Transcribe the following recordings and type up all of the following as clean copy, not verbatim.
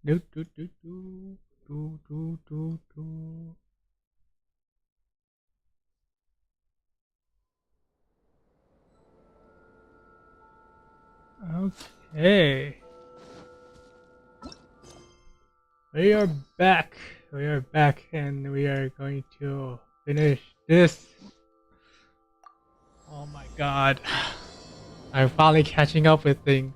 Do, do, do, do, do, do, do, do. Okay. We are back. We are back and we are going to finish this. Oh my god. I'm finally catching up with things.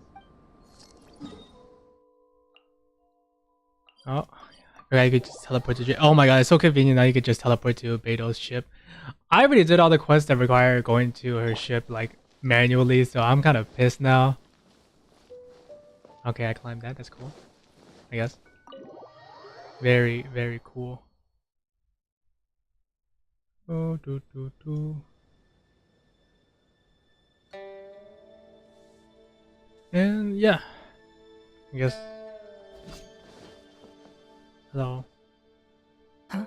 Oh, I could just teleport to. Oh my god, it's so convenient now you could just teleport to Beto's ship. I already did all the quests that require going to her ship like manually, so I'm kind of pissed now. Okay, I climbed that. That's cool. I guess. Very, very cool. Oh, do, do, do. And yeah, I guess. Hello. Huh?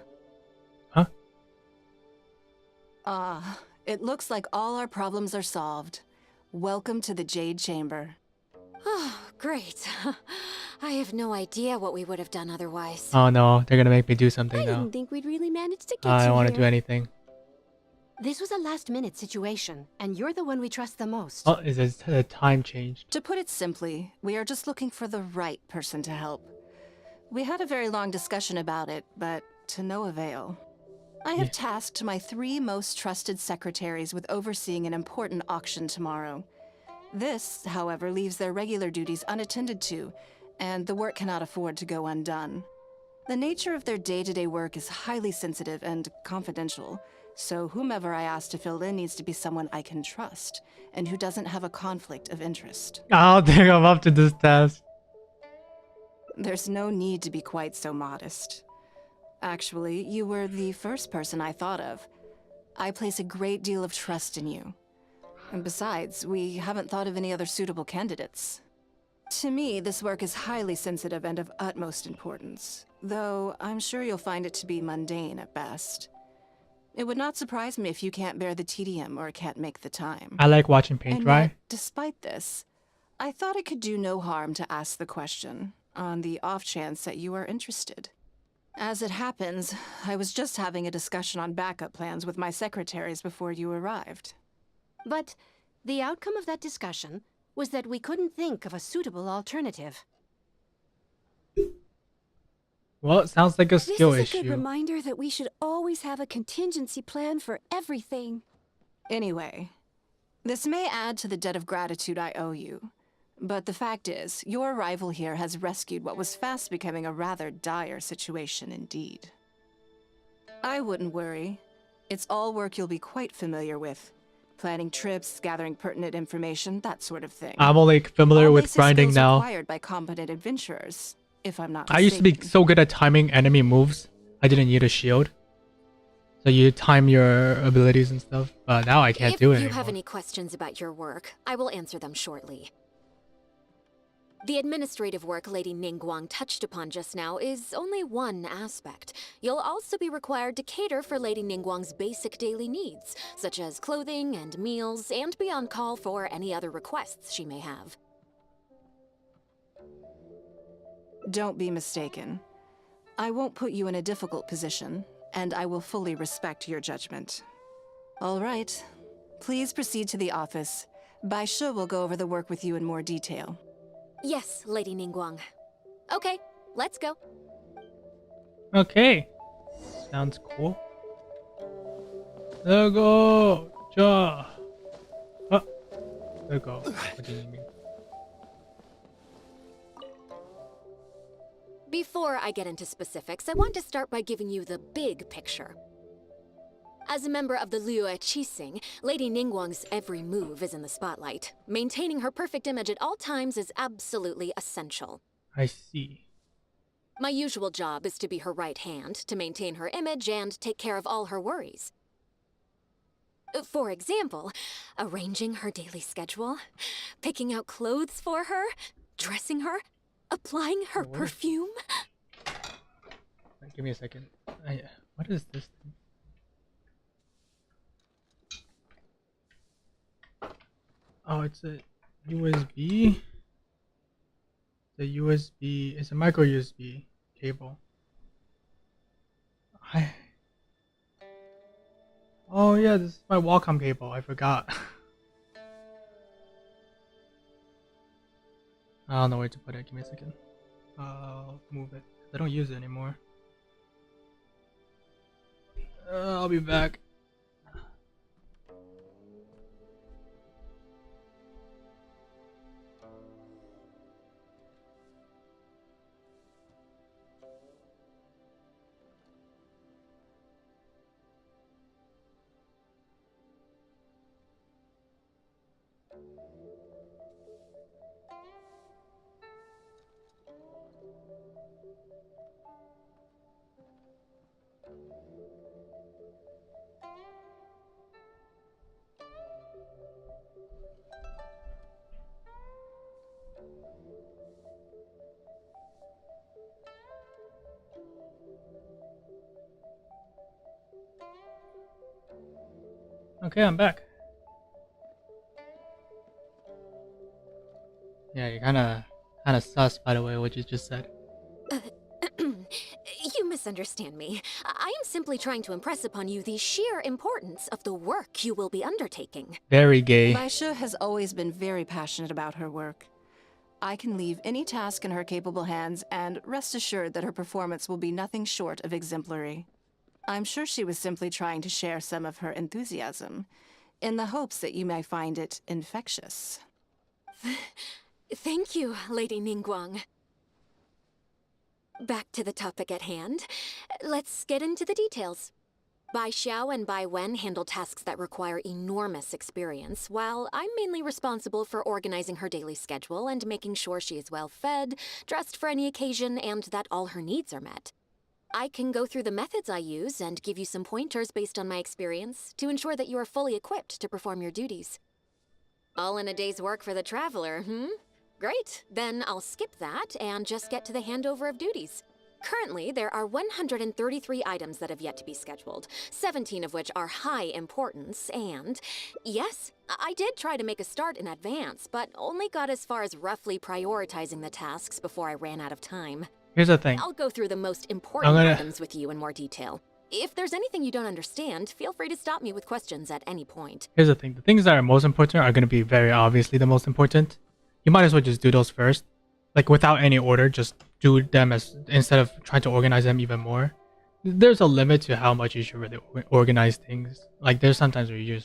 Huh? It looks like all our problems are solved. Welcome to the Jade Chamber. Oh, great. I have no idea what we would have done otherwise. Oh no, they're gonna make me do something I now. didn't think we'd really manage to get I you don't want to here. do anything. This was a last-minute situation, and you're the one we trust the most. Oh, is this the time changed? To put it simply, we are just looking for the right person to help. We had a very long discussion about it, but to no avail. I have tasked my 3 most trusted secretaries with overseeing an important auction tomorrow. This, however, leaves their regular duties unattended to, and the work cannot afford to go undone. The nature of their day-to-day work is highly sensitive and confidential, so whomever I ask to fill in needs to be someone I can trust, and who doesn't have a conflict of interest. I don't think I'm up to this task. There's no need to be quite so modest. Actually, you were the first person I thought of. I place a great deal of trust in you. And besides, we haven't thought of any other suitable candidates. To me, this work is highly sensitive and of utmost importance, though I'm sure you'll find it to be mundane at best. It would not surprise me if you can't bear the tedium or can't make the time. I like watching paint And dry. yet, despite this, I thought it could do no harm to ask the question, on the off chance that you are interested. As it happens, I was just having a discussion on backup plans with my secretaries before you arrived. But the outcome of that discussion was that we couldn't think of a suitable alternative. Well, it sounds like a This skill is a good issue. reminder that we should always have a contingency plan for everything. Anyway, this may add to the debt of gratitude I owe you, but the fact is, your arrival here has rescued what was fast becoming a rather dire situation indeed. I wouldn't worry. It's all work you'll be quite familiar with. Planning trips, gathering pertinent information, that sort of thing. I'm only familiar All with basic grinding skills now. acquired by competent adventurers, if I'm not I used to be mistaken. so good at timing enemy moves. I didn't need a shield. So you time your abilities and stuff, but now I can't do it If you anymore. have any questions about your work, I will answer them shortly. The administrative work Lady Ning Guang touched upon just now is only one aspect. You'll also be required to cater for Lady Ning Guang's basic daily needs, such as clothing and meals, and be on call for any other requests she may have. Don't be mistaken. I won't put you in a difficult position, and I will fully respect your judgment. All right. Please proceed to the office. Bai Shi will go over the work with you in more detail. Yes, Lady Ning Guang. Okay, let's go. Okay. Sounds cool. Let's go. Ja. Oh. Let's go. What do you mean? Before I get into specifics, I want to start by giving you the big picture. As a member of the Liyue Qixing, Lady Ningguang's every move is in the spotlight. Maintaining her perfect image at all times is absolutely essential. I see. My usual job is to be her right hand, to maintain her image and take care of all her worries. For example, arranging her daily schedule, picking out clothes for her, dressing her, applying her perfume. Give me a second. What is this thing? Oh, it's a USB. a USB. It's a micro USB cable. Oh yeah, this is my Wacom cable. I forgot. I don't know where to put it. Give me a second. I'll move it. I don't use it anymore. I'll be back. Okay, I'm back. Yeah, you're kinda sus, by the way, what you just said. You misunderstand me. I am simply trying to impress upon you the sheer importance of the work you will be undertaking. Very gay. Baisha has always been very passionate about her work. I can leave any task in her capable hands and rest assured that her performance will be nothing short of exemplary. I'm sure she was simply trying to share some of her enthusiasm, in the hopes that you may find it infectious. Thank you, Lady Ning Guang. Back to the topic at hand. Let's get into the details. Bai Xiao and Bai Wen handle tasks that require enormous experience, while I'm mainly responsible for organizing her daily schedule and making sure she is well fed, dressed for any occasion, and that all her needs are met. I can go through the methods I use and give you some pointers based on my experience to ensure that you are fully equipped to perform your duties. All in a day's work for the traveler, Great, then I'll skip that and just get to the handover of duties. Currently, there are 133 items that have yet to be scheduled, 17 of which are high importance, and yes, I did try to make a start in advance, but only got as far as roughly prioritizing the tasks before I ran out of time. Here's the thing. I'll go through the most important items with you in more detail. If there's anything you don't understand, feel free to stop me with questions at any point. Here's the thing. The things that are most important are going to be very obviously the most important. You might as well just do those first. Like without any order, just do them as instead of trying to organize them even more. There's a limit to how much you should really organize things. Like there's sometimes where you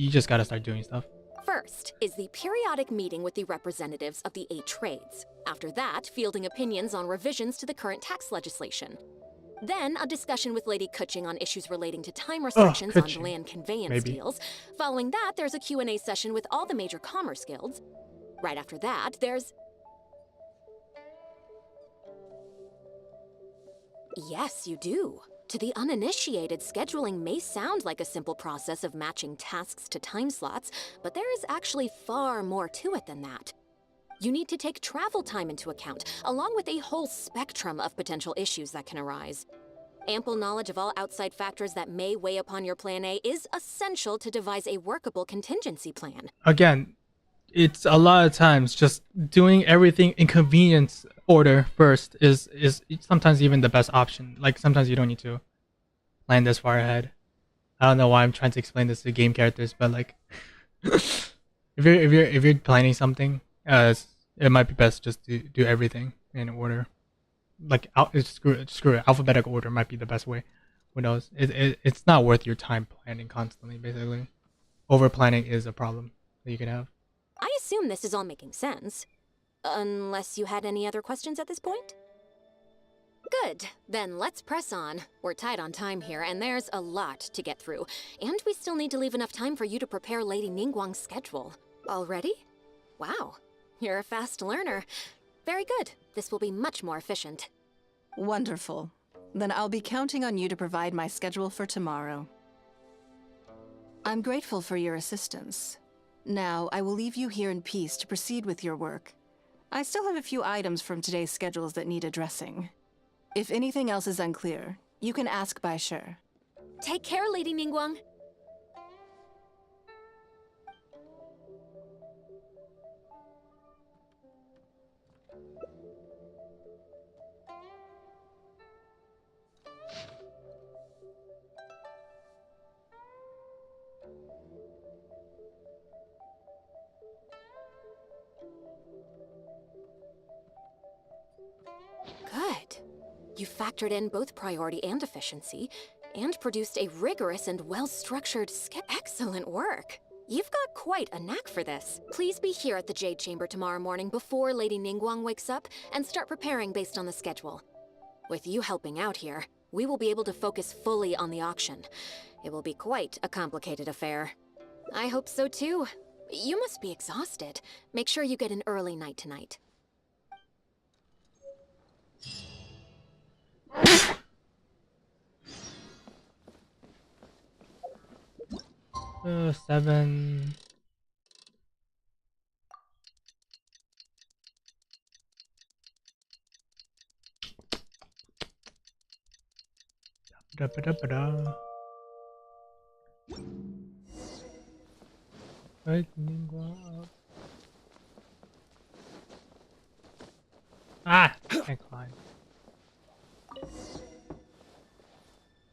just gotta start doing stuff. First is the periodic meeting with the representatives of the 8 trades. After that, fielding opinions on revisions to the current tax legislation. Then, a discussion with Lady Kuching on issues relating to time restrictions on land conveyance deals. Following that, there's a Q&A session with all the major commerce guilds. Right after that, there's... Yes, you do. To the uninitiated, scheduling may sound like a simple process of matching tasks to time slots, but there is actually far more to it than that. You need to take travel time into account, along with a whole spectrum of potential issues that can arise. Ample knowledge of all outside factors that may weigh upon your Plan A is essential to devise a workable contingency plan. Again, it's a lot of times just doing everything in convenience order first is sometimes even the best option. Like sometimes you don't need to plan this far ahead. I don't know why I'm trying to explain this to game characters, but like if you're planning something, it might be best just to do everything in order. Like screw it. Alphabetical order might be the best way. Who knows? It's not worth your time planning constantly. Basically, over planning is a problem that you can have. I assume this is all making sense. Unless you had any other questions at this point? Good. Then let's press on. We're tight on time here, and there's a lot to get through. And we still need to leave enough time for you to prepare Lady Ningguang's schedule. Already? Wow. You're a fast learner. Very good. This will be much more efficient. Wonderful. Then I'll be counting on you to provide my schedule for tomorrow. I'm grateful for your assistance. Now, I will leave you here in peace to proceed with your work. I still have a few items from today's schedules that need addressing. If anything else is unclear, you can ask Bai Shi. Take care, Lady Ningguang. You factored in both priority and efficiency, and produced a rigorous and well-structured Excellent work! You've got quite a knack for this. Please be here at the Jade Chamber tomorrow morning before Lady Ningguang wakes up and start preparing based on the schedule. With you helping out here, we will be able to focus fully on the auction. It will be quite a complicated affair. I hope so too. You must be exhausted. Make sure you get an early night tonight. 7. Da-ba-da-ba-da. Lightning up. Ah! Can't climb.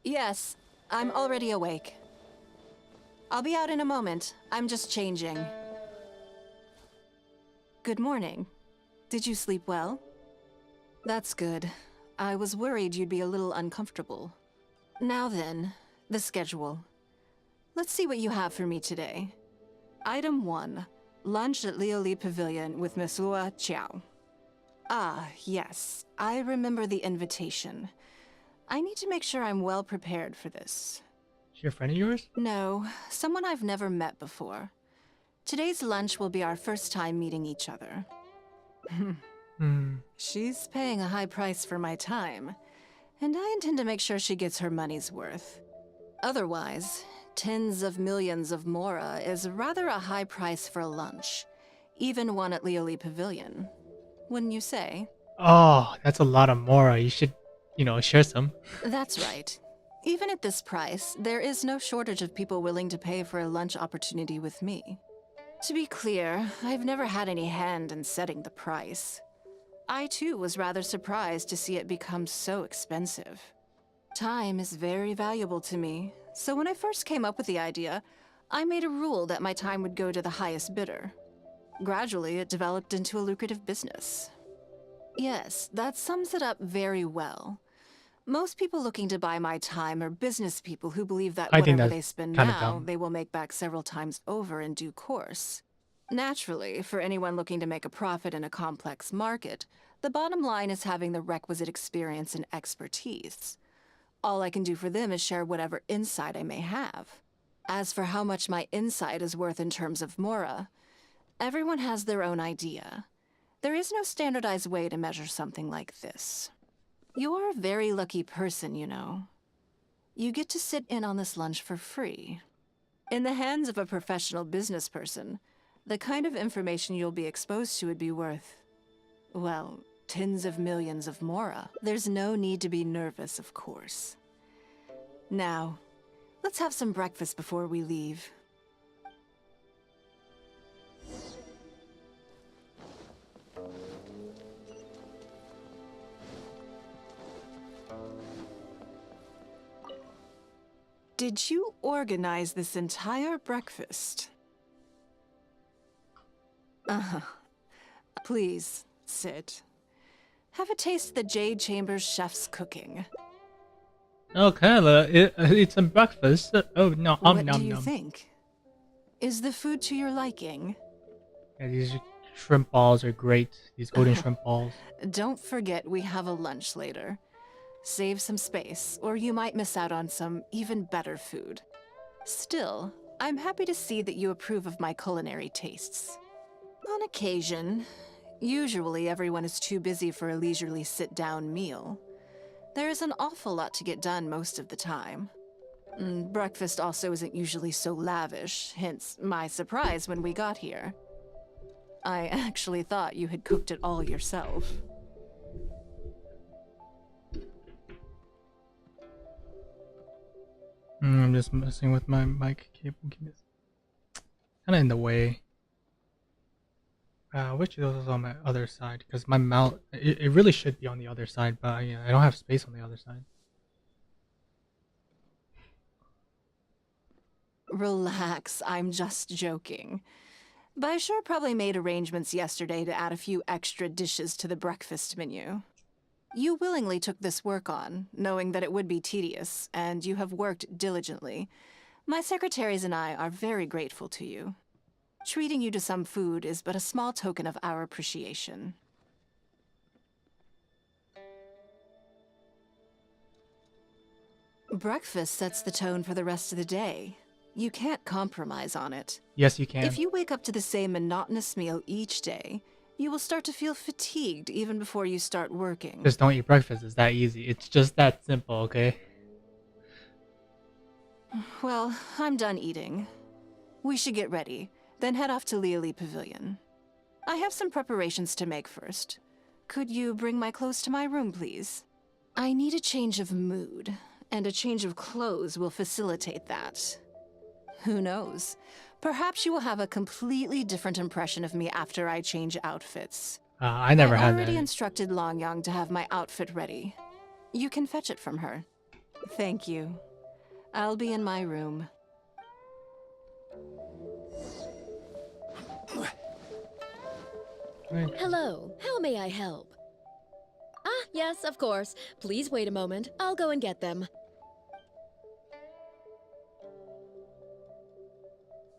Yes, I'm already awake. I'll be out in a moment. I'm just changing. Good morning. Did you sleep well? That's good. I was worried you'd be a little uncomfortable. Now then, the schedule. Let's see what you have for me today. Item 1. Lunch at Lioli Pavilion with Miss Hua Chiao. Ah, yes. I remember the invitation. I need to make sure I'm well prepared for this. She a friend of yours? No, someone I've never met before. Today's lunch will be our first time meeting each other. She's paying a high price for my time, and I intend to make sure she gets her money's worth. Otherwise, tens of millions of mora is rather a high price for a lunch, even one at Lioli Pavilion. Wouldn't you say? Oh, that's a lot of mora. You should, share some. That's right. Even at this price, there is no shortage of people willing to pay for a lunch opportunity with me. To be clear, I've never had any hand in setting the price. I too was rather surprised to see it become so expensive. Time is very valuable to me, so when I first came up with the idea, I made a rule that my time would go to the highest bidder. Gradually, it developed into a lucrative business. Yes, that sums it up very well. Most people looking to buy my time are business people who believe that I think whatever that's they spend kinda now, dumb. they will make back several times over in due course. Naturally, for anyone looking to make a profit in a complex market, the bottom line is having the requisite experience and expertise. All I can do for them is share whatever insight I may have. As for how much my insight is worth in terms of mora, everyone has their own idea. There is no standardized way to measure something like this. You're a very lucky person, you know. You get to sit in on this lunch for free. In the hands of a professional business person, the kind of information you'll be exposed to would be worth, well, tens of millions of mora. There's no need to be nervous, of course. Now, let's have some breakfast before we leave. Did you organize this entire breakfast? Please, sit. Have a taste of the Jade Chamber's chef's cooking. Okay, it's a breakfast. Oh, no, What nom do you nom. think? Is the food to your liking? Yeah, these shrimp balls are great. These golden shrimp balls. Don't forget we have a lunch later. Save some space, or you might miss out on some even better food. Still, I'm happy to see that you approve of my culinary tastes. On occasion, usually everyone is too busy for a leisurely sit-down meal. There is an awful lot to get done most of the time. Breakfast also isn't usually so lavish, hence my surprise when we got here. I actually thought you had cooked it all yourself. I'm just messing with my mic cable. Kind of in the way. Which of those is on my other side? Because my mouth, it really should be on the other side, but yeah, I don't have space on the other side. Relax, I'm just joking. Baishar probably made arrangements yesterday to add a few extra dishes to the breakfast menu. You willingly took this work on, knowing that it would be tedious, and you have worked diligently. My secretaries and I are very grateful to you. Treating you to some food is but a small token of our appreciation. Breakfast sets the tone for the rest of the day. You can't compromise on it. Yes, you can. If you wake up to the same monotonous meal each day, you will start to feel fatigued even before you start working. Just don't eat breakfast. It's that easy. It's just that simple, okay? Well, I'm done eating. We should get ready, then head off to Liali Pavilion. I have some preparations to make first. Could you bring my clothes to my room, please? I need a change of mood, and a change of clothes will facilitate that. Who knows? Perhaps you will have a completely different impression of me after I change outfits. I never I had already that. instructed Longyang to have my outfit ready. You can fetch it from her. Thank you. I'll be in my room. Hello, how may I help? Ah, yes, of course. Please wait a moment. I'll go and get them.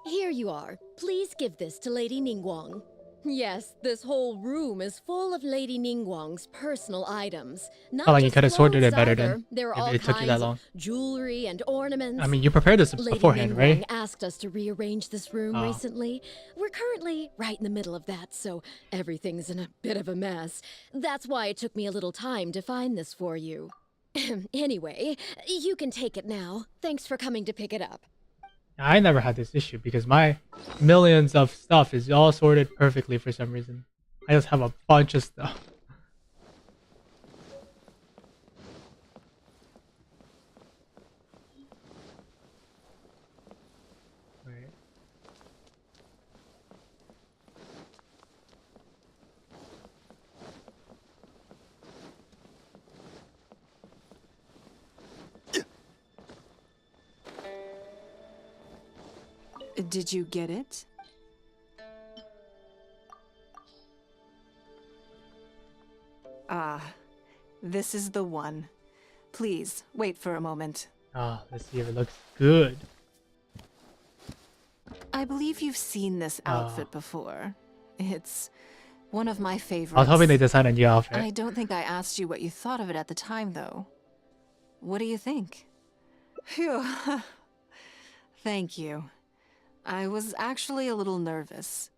Here you are. Please give this to Lady Ningguang. Yes, this whole room is full of Lady Ningguang's personal items. Not Oh, like you just could have sorted it clothes better either. then. There are If all it took you that kinds long. of jewelry and ornaments. I mean, you prepared this Lady beforehand, Ningguang right? asked us to rearrange this room Oh. recently. We're currently right in the middle of that, so everything's in a bit of a mess. That's why it took me a little time to find this for you. Anyway, you can take it now. Thanks for coming to pick it up. I never had this issue because my millions of stuff is all sorted perfectly for some reason. I just have a bunch of stuff. Wait. Did you get it? Ah, this is the one. Please, wait for a moment. Ah, let's see if it looks good. I believe you've seen this outfit before. It's one of my favorites. I was hoping they designed a new outfit. I don't think I asked you what you thought of it at the time, though. What do you think? Phew. Thank you. I was actually a little nervous.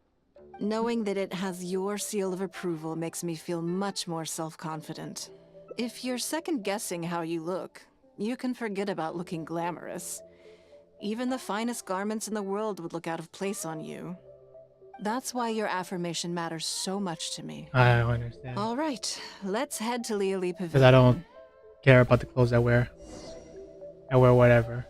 Knowing that it has your seal of approval makes me feel much more self-confident. If you're second-guessing how you look, you can forget about looking glamorous. Even the finest garments in the world would look out of place on you. That's why your affirmation matters so much to me. I don't understand. All right, let's head to Liali Pavilion. Because I don't care about the clothes I wear. I wear whatever.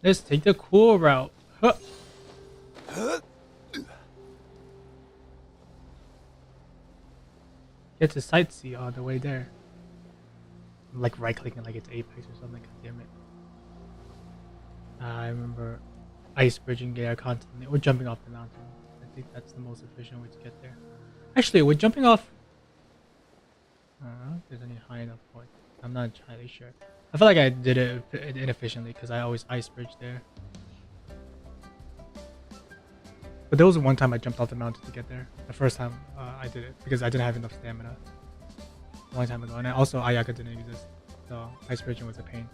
Let's take the cool route. Huh. Get to sightsee all the way there. I'm like right clicking like it's Apex or something. God damn it. I remember ice bridging there constantly or jumping off the mountain. I think that's the most efficient way to get there. Actually, with jumping off, I don't know if there's any high enough point. I'm not entirely sure. I feel like I did it inefficiently because I always ice bridge there. But there was one time I jumped off the mountain to get there. The first time I did it because I didn't have enough stamina. A long time ago. And also Ayaka didn't exist. So ice bridging was a pain.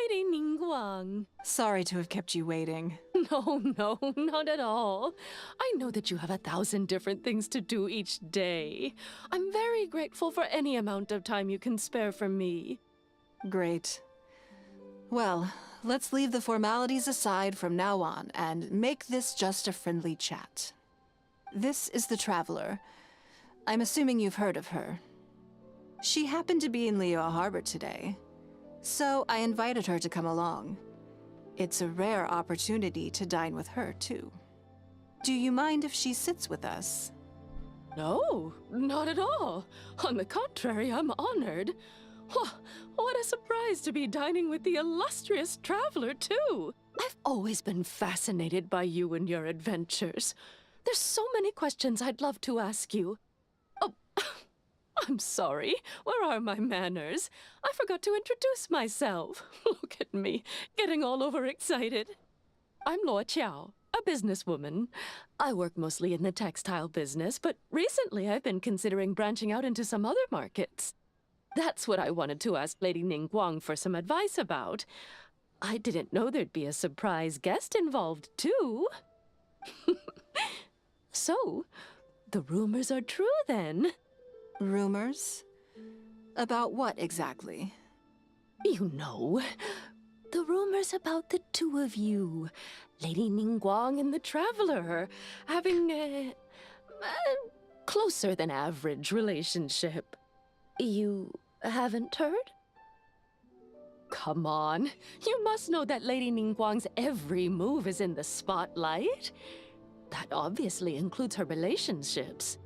Lady Ningguang. Sorry to have kept you waiting. No, not at all. I know that you have 1,000 different things to do each day. I'm very grateful for any amount of time you can spare for me. Great. Well, let's leave the formalities aside from now on and make this just a friendly chat. This is the Traveler. I'm assuming you've heard of her. She happened to be in Liyue Harbor today, so I invited her to come along. It's a rare opportunity to dine with her, too. Do you mind if she sits with us? No, not at all. On the contrary, I'm honored. What a surprise to be dining with the illustrious Traveler, too. I've always been fascinated by you and your adventures. There's so many questions I'd love to ask you. Oh, I'm sorry. Where are my manners? I forgot to introduce myself. Look at me, getting all overexcited. I'm Luo Qiao, a businesswoman. I work mostly in the textile business, but recently I've been considering branching out into some other markets. That's what I wanted to ask Lady Ning Guang for some advice about. I didn't know there'd be a surprise guest involved, too. So, the rumors are true, then? Rumors? About what exactly? You know, the rumors about the two of you, Lady Ning Guang and the Traveler, having a closer than average relationship. You haven't heard? Come on, you must know that Lady Ning Guang's every move is in the spotlight. That obviously includes her relationships.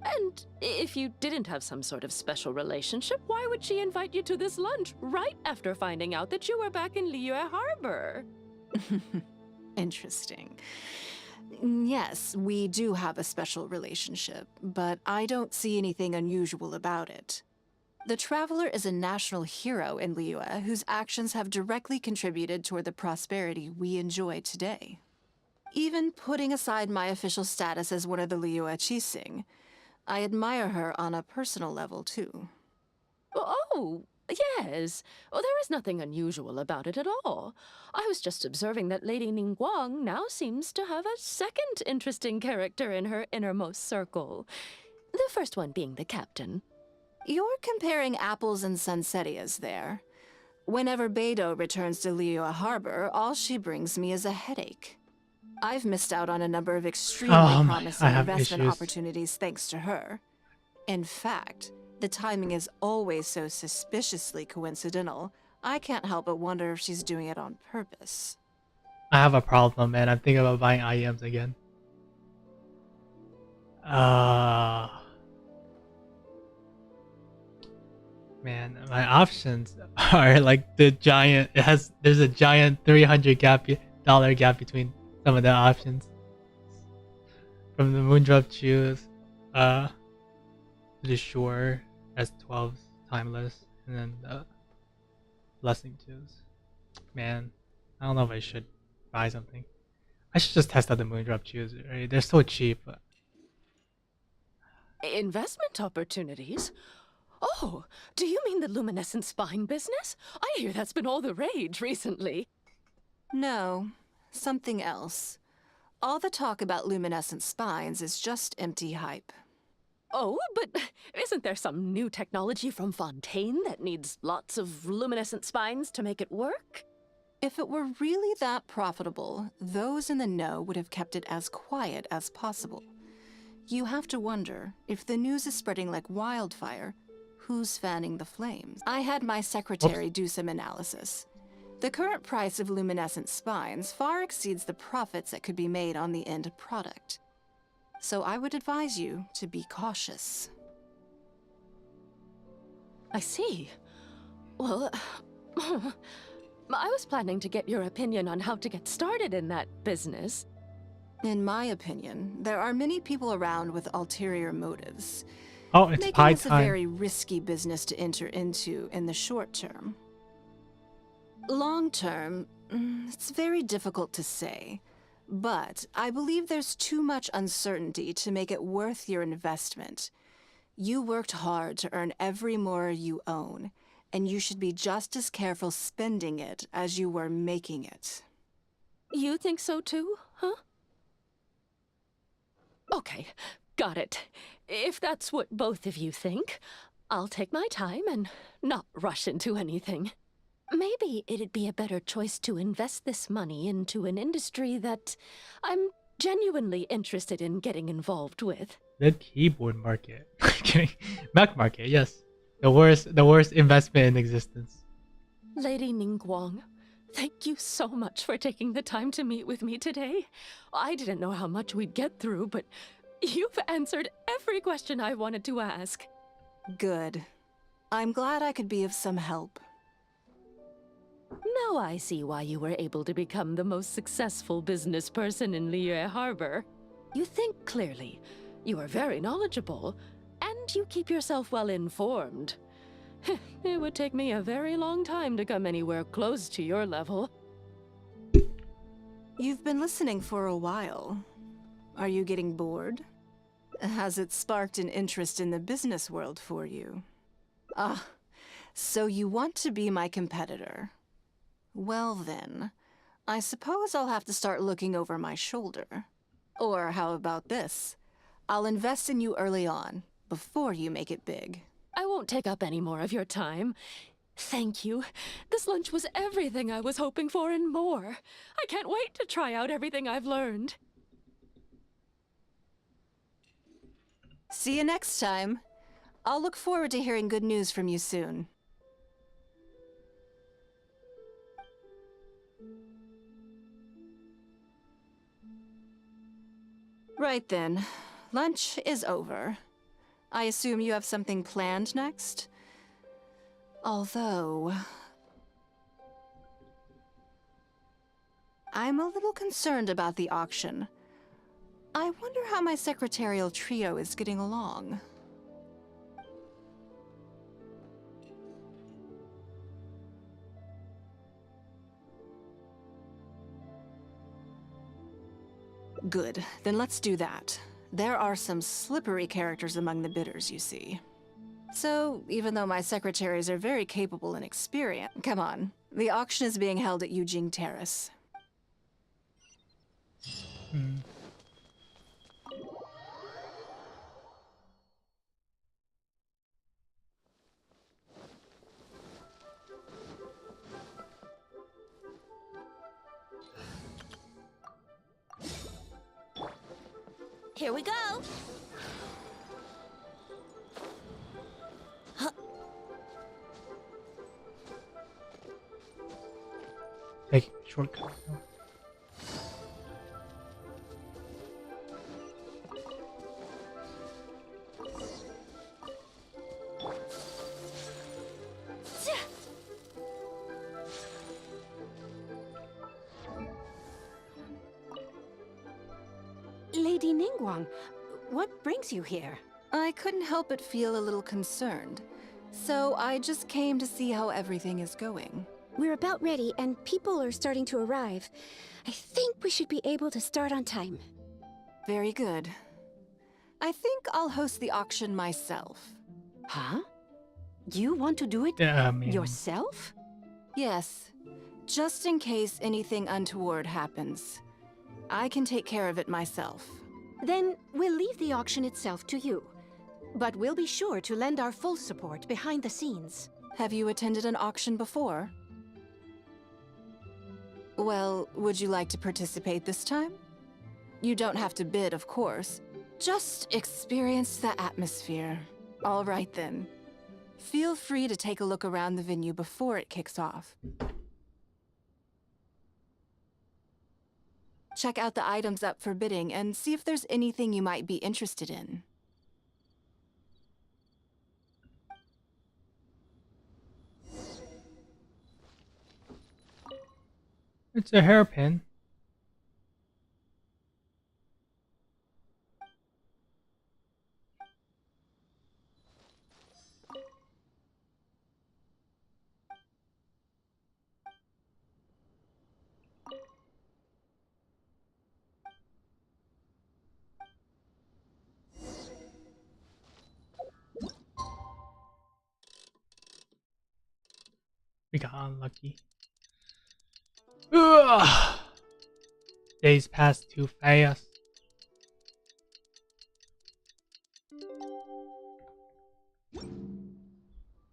And if you didn't have some sort of special relationship, why would she invite you to this lunch right after finding out that you were back in Liyue Harbor? Interesting. Yes, we do have a special relationship, but I don't see anything unusual about it. The Traveler is a national hero in Liyue whose actions have directly contributed toward the prosperity we enjoy today. Even putting aside my official status as one of the Liyue Qixing, I admire her on a personal level, too. Oh, yes. Well, there is nothing unusual about it at all. I was just observing that Lady Ning Guang now seems to have a second interesting character in her innermost circle. The first one being the captain. You're comparing apples and sunsettias there. Whenever Beidou returns to Liyue Harbor, all she brings me is a headache. I've missed out on a number of extremely promising investment opportunities thanks to her. In fact, the timing is always so suspiciously coincidental, I can't help but wonder if she's doing it on purpose. I have a problem, man. I'm thinking about buying IEMs again. Man, my options are like the giant. There's a giant $300 gap between some of the options. From the Moondrop Choose, the Shore S12 Timeless, and then the Blessing Choose. Man, I don't know if I should buy something. I should just test out the Moondrop Choose. Right? They're so cheap. Investment opportunities? Oh, do you mean the luminescent spine business? I hear that's been all the rage recently. No, something else. All the talk about luminescent spines is just empty hype. Oh, but isn't there some new technology from Fontaine that needs lots of luminescent spines to make it work? If it were really that profitable, those in the know would have kept it as quiet as possible. You have to wonder, if the news is spreading like wildfire, who's fanning the flames? I had my secretary do some analysis. The current price of luminescent spines far exceeds the profits that could be made on the end product. So I would advise you to be cautious. I see. Well, I was planning to get your opinion on how to get started in that business. In my opinion, there are many people around with ulterior motives. Oh, it's pie making this time. a very risky business to enter into in the short term. Long term, it's very difficult to say. But I believe there's too much uncertainty to make it worth your investment. You worked hard to earn every more you own, and you should be just as careful spending it as you were making it. You think so too, huh? Okay, got it. If that's what both of you think, I'll take my time and not rush into anything. Maybe it'd be a better choice to invest this money into an industry that I'm genuinely interested in getting involved with. The keyboard market. Kidding. Mac market, yes. The worst investment in existence. Lady Ning Guang, thank you so much for taking the time to meet with me today. I didn't know how much we'd get through, but you've answered every question I wanted to ask. Good. I'm glad I could be of some help. Now I see why you were able to become the most successful business person in Liyue Harbor. You think clearly, you are very knowledgeable, and you keep yourself well informed. It would take me a very long time to come anywhere close to your level. You've been listening for a while. Are you getting bored? Has it sparked an interest in the business world for you? Ah, so you want to be my competitor. Well then, I suppose I'll have to start looking over my shoulder. Or how about this? I'll invest in you early on, before you make it big. I won't take up any more of your time. Thank you. This lunch was everything I was hoping for and more. I can't wait to try out everything I've learned. See you next time. I'll look forward to hearing good news from you soon. Right then. Lunch is over. I assume you have something planned next? Although... I'm a little concerned about the auction. I wonder how my secretarial trio is getting along. Good, then let's do that. There are some slippery characters among the bidders, you see. So, even though my secretaries are very capable and experienced, come on, the auction is being held at Yujing Terrace. Here we go. Take shortcut. Lady Ning Guang, what brings you here? I couldn't help but feel a little concerned, so I just came to see how everything is going. We're about ready, and people are starting to arrive. I think we should be able to start on time. Very good. I think I'll host the auction myself. Huh? You want to do it Yeah, I mean, yourself? Yes, just in case anything untoward happens. I can take care of it myself. Then we'll leave the auction itself to you. But we'll be sure to lend our full support behind the scenes. Have you attended an auction before? Well, would you like to participate this time? You don't have to bid, of course. Just experience the atmosphere. All right then. Feel free to take a look around the venue before it kicks off. Check out the items up for bidding and see if there's anything you might be interested in. it's a hairpin. We got unlucky. Ugh. Days pass too fast.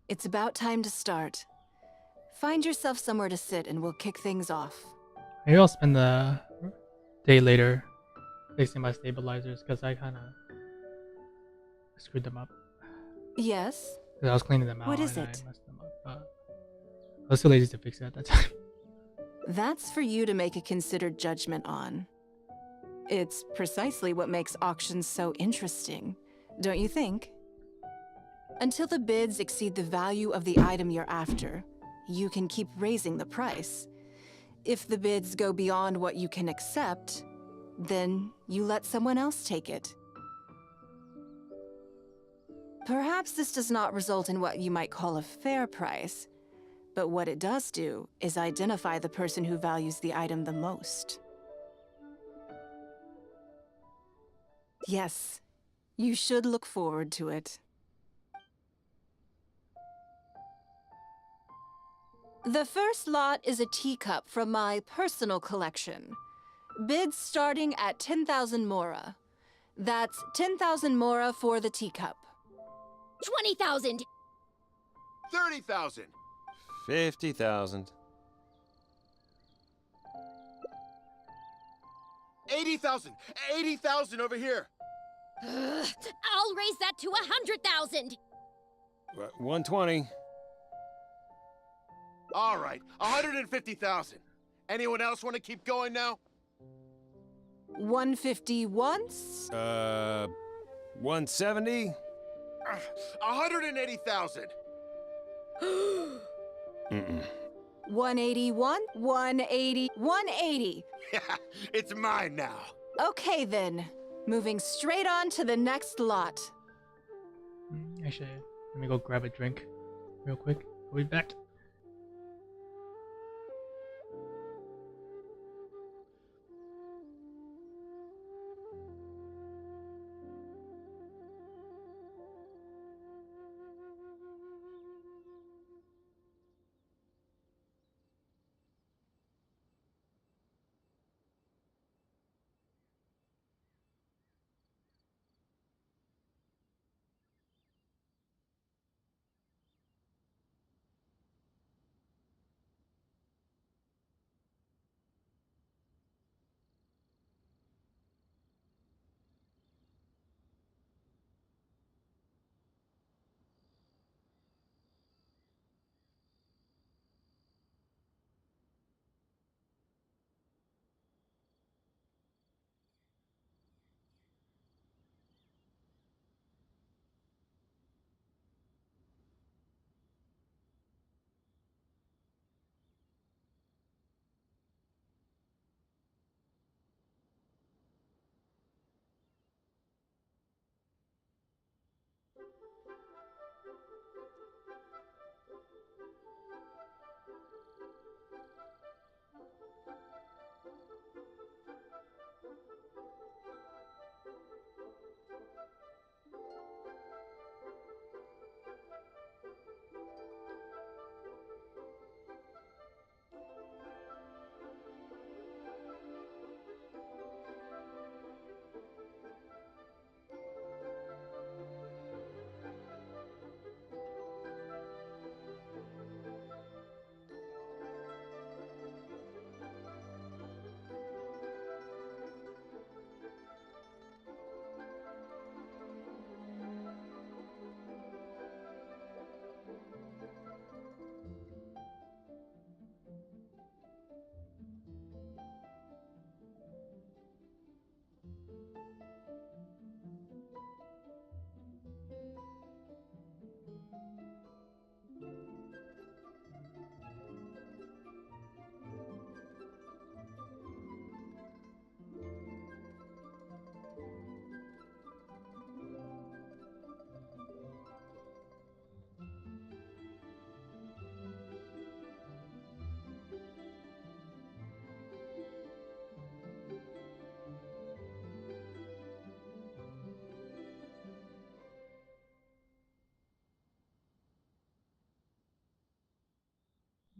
It's about time to start. Find yourself somewhere to sit and we'll kick things off. Maybe I'll spend the day later fixing my stabilizers because I kind of screwed them up. Yes? Because I was cleaning them out What is and it? I messed them up. I was too lazy to fix it at that time. That's for you to make a considered judgment on. It's precisely what makes auctions so interesting, don't you think? Until the bids exceed the value of the item you're after, you can keep raising the price. If the bids go beyond what you can accept, then you let someone else take it. Perhaps this does not result in what you might call a fair price, but what it does do is identify the person who values the item the most. Yes, you should look forward to it. The first lot is a teacup from my personal collection. Bids starting at 10,000 mora. That's 10,000 mora for the teacup. 20,000! 30,000. 50,000. 80,000. 80,000 over here. I'll raise that to 100,000! 120. All right, 150,000. Anyone else want to keep going now? 150 once? 170. 180,000. 181? 180? 180! It's mine now. Okay then. Moving straight on to the next lot. Actually, let me go grab a drink real quick. I'll be back.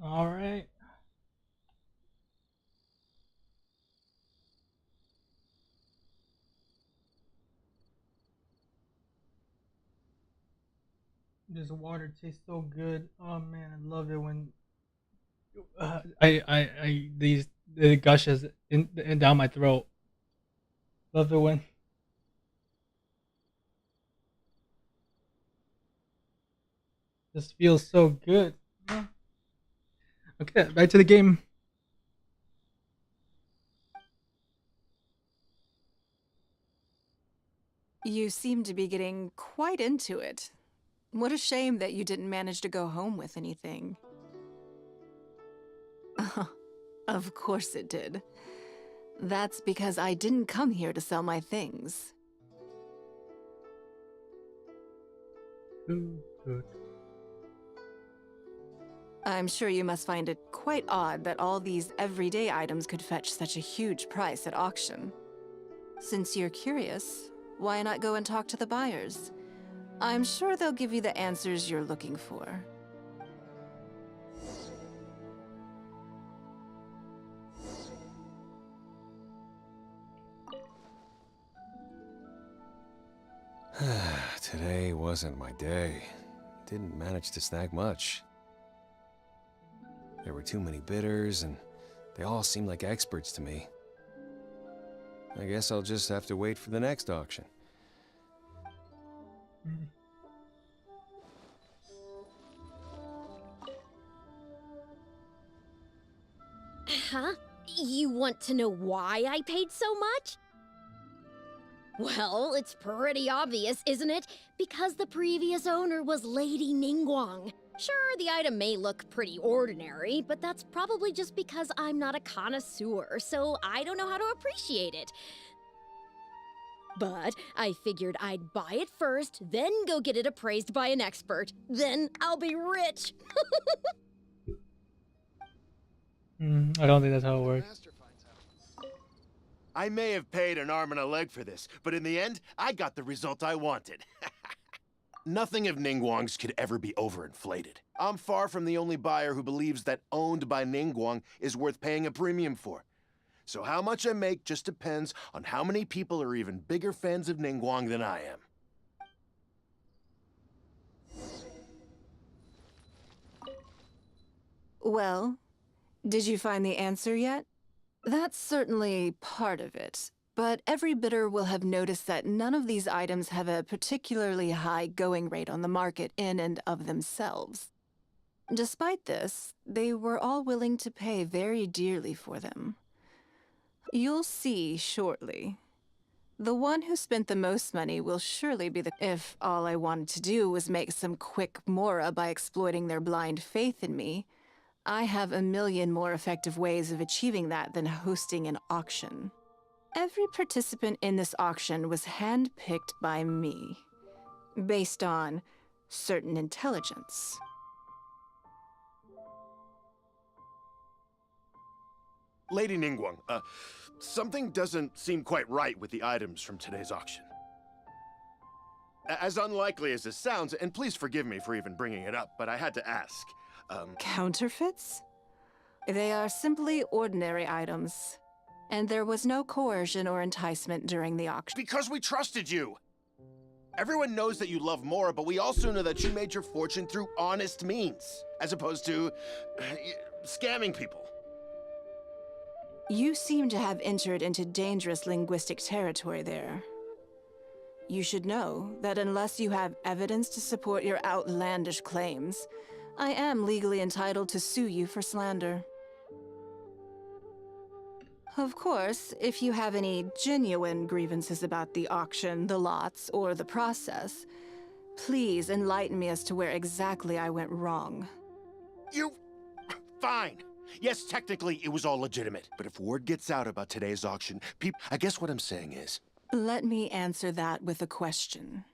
All right. This water tastes so good. Oh man, I love it when these it gushes in down my throat. Love it when this feels so good. Okay, back to the game. You seem to be getting quite into it. What a shame that you didn't manage to go home with anything. Of course it did. That's because I didn't come here to sell my things. Good. I'm sure you must find it quite odd that all these everyday items could fetch such a huge price at auction. Since you're curious, why not go and talk to the buyers? I'm sure they'll give you the answers you're looking for. Today wasn't my day. Didn't manage to snag much. There were too many bidders, and they all seemed like experts to me. I guess I'll just have to wait for the next auction. Huh? You want to know why I paid so much? Well, it's pretty obvious, isn't it? Because the previous owner was Lady Ning Guang. Sure, the item may look pretty ordinary, but that's probably just because I'm not a connoisseur, so I don't know how to appreciate it. But I figured I'd buy it first, then go get it appraised by an expert. Then I'll be rich. I don't think that's how it works. I may have paid an arm and a leg for this, but in the end, I got the result I wanted. Nothing of Ning Guang's could ever be overinflated. I'm far from the only buyer who believes that owned by Ning Guang is worth paying a premium for. So how much I make just depends on how many people are even bigger fans of Ning Guang than I am. Well, did you find the answer yet? That's certainly part of it, but every bidder will have noticed that none of these items have a particularly high going rate on the market in and of themselves. Despite this, they were all willing to pay very dearly for them. You'll see shortly. The one who spent the most money will surely be the— If all I wanted to do was make some quick mora by exploiting their blind faith in me, I have a million more effective ways of achieving that than hosting an auction. Every participant in this auction was handpicked by me, based on certain intelligence. Lady Ning Guang, something doesn't seem quite right with the items from today's auction. As unlikely as this sounds, and please forgive me for even bringing it up, but I had to ask. Counterfeits? They are simply ordinary items, and there was no coercion or enticement during the auction. Because we trusted you! Everyone knows that you love Mora, but we also know that you made your fortune through honest means, as opposed to scamming people. You seem to have entered into dangerous linguistic territory there. You should know that unless you have evidence to support your outlandish claims, I am legally entitled to sue you for slander. Of course, if you have any genuine grievances about the auction, the lots, or the process, please enlighten me as to where exactly I went wrong. Fine. Yes, technically it was all legitimate, but if word gets out about today's auction, I guess what I'm saying is... Let me answer that with a question.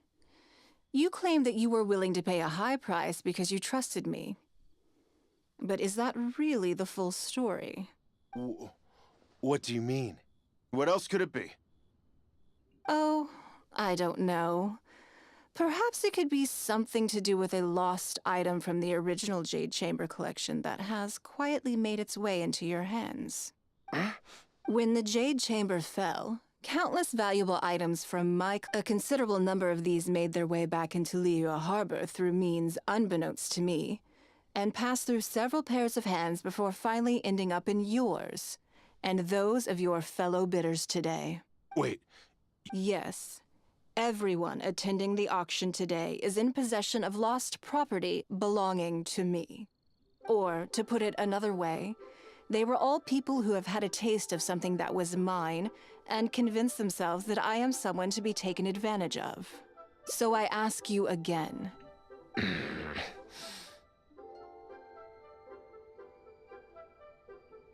You claim that you were willing to pay a high price because you trusted me. But is that really the full story? What do you mean? What else could it be? Oh, I don't know. Perhaps it could be something to do with a lost item from the original Jade Chamber collection that has quietly made its way into your hands. When the Jade Chamber fell, countless valuable items from a considerable number of these made their way back into Liyue Harbor through means unbeknownst to me, and passed through several pairs of hands before finally ending up in yours, and those of your fellow bidders today. Wait, Yes. Everyone attending the auction today is in possession of lost property belonging to me. Or, to put it another way, they were all people who have had a taste of something that was mine and convinced themselves that I am someone to be taken advantage of. So I ask you again.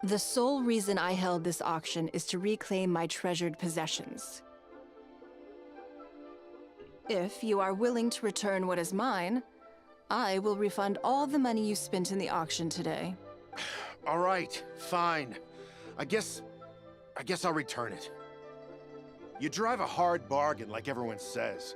The sole reason I held this auction is to reclaim my treasured possessions. If you are willing to return what is mine, I will refund all the money you spent in the auction today. All right, fine. I guess I'll return it. You drive a hard bargain like everyone says.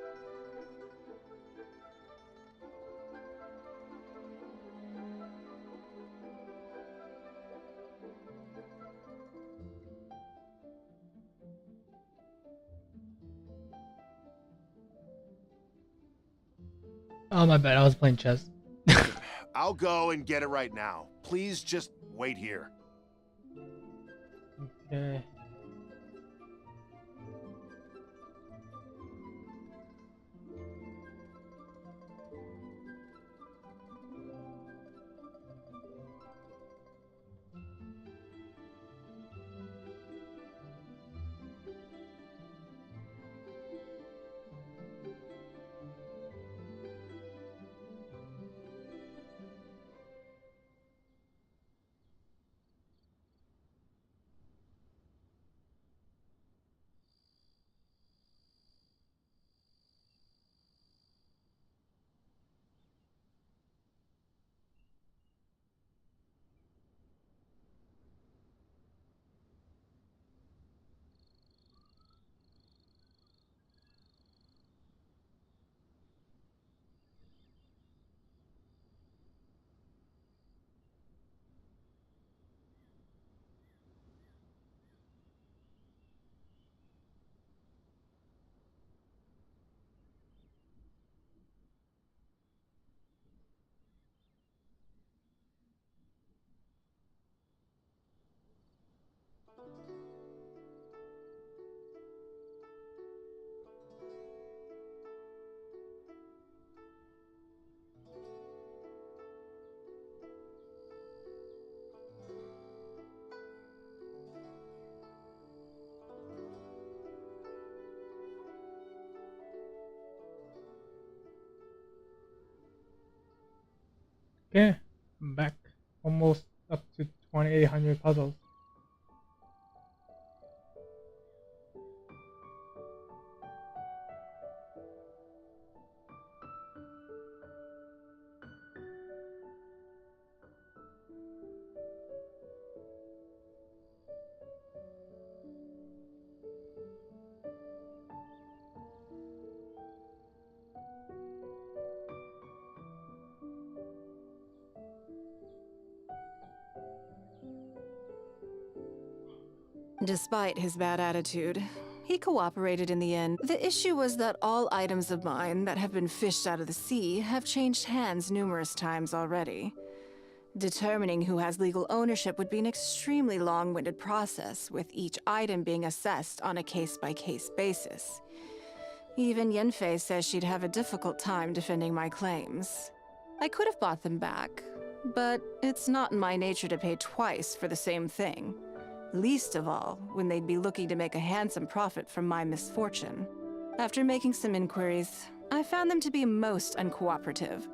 Oh, my bad. I was playing chess. I'll go and get it right now. Please just wait here. Okay. Okay, I'm back. Almost up to 2,800 puzzles. Despite his bad attitude, he cooperated in the end. The issue was that all items of mine that have been fished out of the sea have changed hands numerous times already. Determining who has legal ownership would be an extremely long-winded process, with each item being assessed on a case-by-case basis. Even Yenfei says she'd have a difficult time defending my claims. I could have bought them back, but it's not in my nature to pay twice for the same thing. Least of all, when they'd be looking to make a handsome profit from my misfortune. After making some inquiries, I found them to be most uncooperative.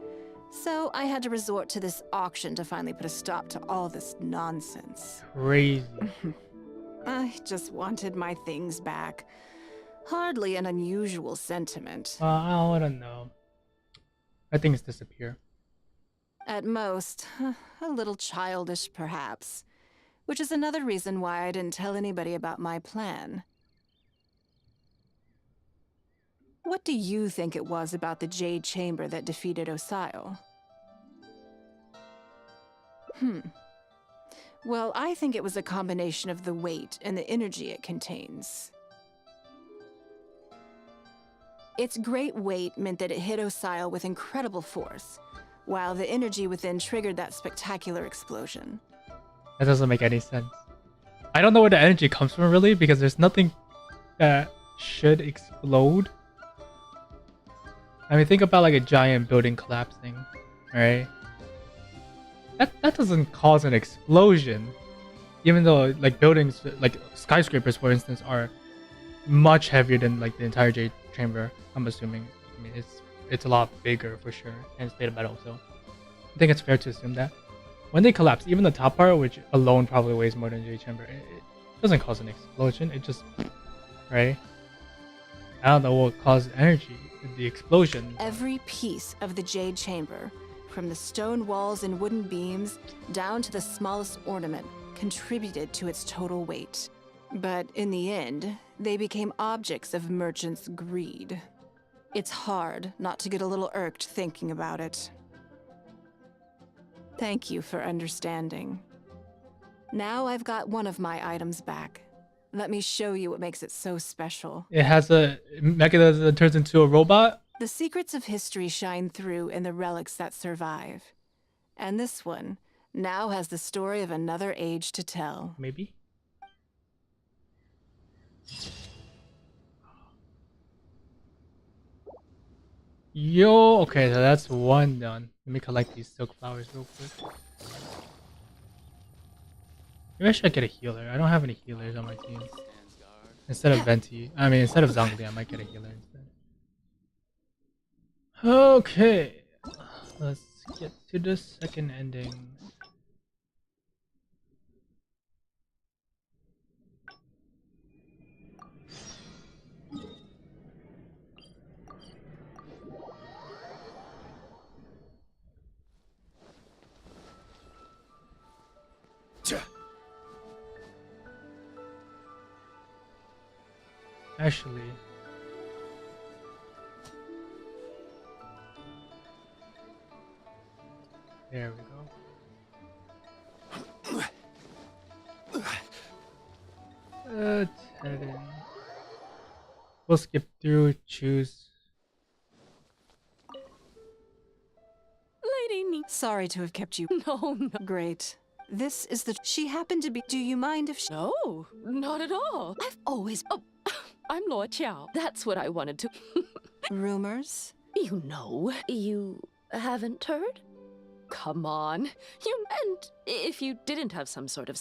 So I had to resort to this auction to finally put a stop to all this nonsense. Crazy. I just wanted my things back. Hardly an unusual sentiment. I don't know. I think it's disappear. At most, a little childish perhaps. Which is another reason why I didn't tell anybody about my plan. What do you think it was about the Jade Chamber that defeated Osile? Well, I think it was a combination of the weight and the energy it contains. Its great weight meant that it hit Osile with incredible force, while the energy within triggered that spectacular explosion. That doesn't make any sense. I don't know where the energy comes from really, because there's nothing that should explode. I mean, think about like a giant building collapsing, right? That doesn't cause an explosion, even though like buildings, like skyscrapers, for instance, are much heavier than like the entire J chamber. I'm assuming. I mean, it's a lot bigger for sure, and it's made of metal, so I think it's fair to assume that when they collapse, even the top part, which alone probably weighs more than J chamber, it doesn't cause an explosion. It just, right? I don't know what caused energy, the explosion. Every piece of the Jade Chamber, from the stone walls and wooden beams down to the smallest ornament, contributed to its total weight. But in the end, they became objects of merchants' greed. It's hard not to get a little irked thinking about it. Thank you for understanding. Now I've got one of my items back. Let me show you what makes it so special. It has a mechanism that turns into a robot. The secrets of history shine through in the relics that survive. And this one now has the story of another age to tell. Maybe. Yo, okay, so that's one done. Let me collect these silk flowers real quick. Maybe I should get a healer. I don't have any healers on my team. Instead of Venti, instead of Zhongli, I might get a healer instead. Okay, let's get to the second ending. Actually, there we go. Let's head in. We'll skip through, choose. Lady Ning. Sorry to have kept you. No, no. Great. This is the... She happened to be... Do you mind if she... No, not at all. I've always... Oh, I'm Lord Qiao. That's what I wanted to... Rumors? You know, you haven't heard? Come on. You... And if you didn't have some sort of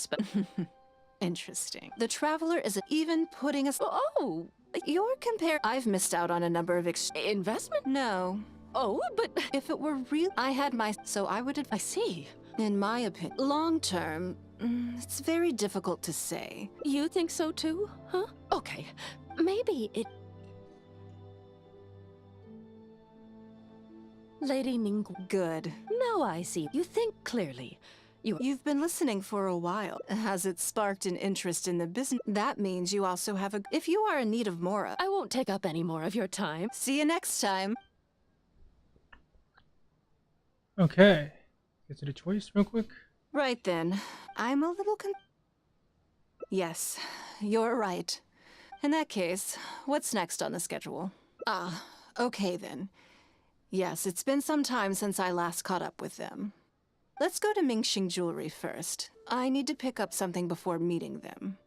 Interesting. The Traveler is even putting us... Oh, You're compared... I've missed out on a number of investment? No. Oh, but... If it were real... I had my... So I would... I see. In my opinion, long term, it's very difficult to say. You think so too, huh? Okay, maybe it... Lady Ning... Good. Now I see. You think clearly. You've been listening for a while. Has it sparked an interest in the business? That means you also have a... If you are in need of more... I won't take up any more of your time. See you next time. Okay. Get to the choice real quick. Right then. I'm a little Yes, you're right. In that case, what's next on the schedule? Okay then. Yes, it's been some time since I last caught up with them. Let's go to Mingxing Jewelry first. I need to pick up something before meeting them.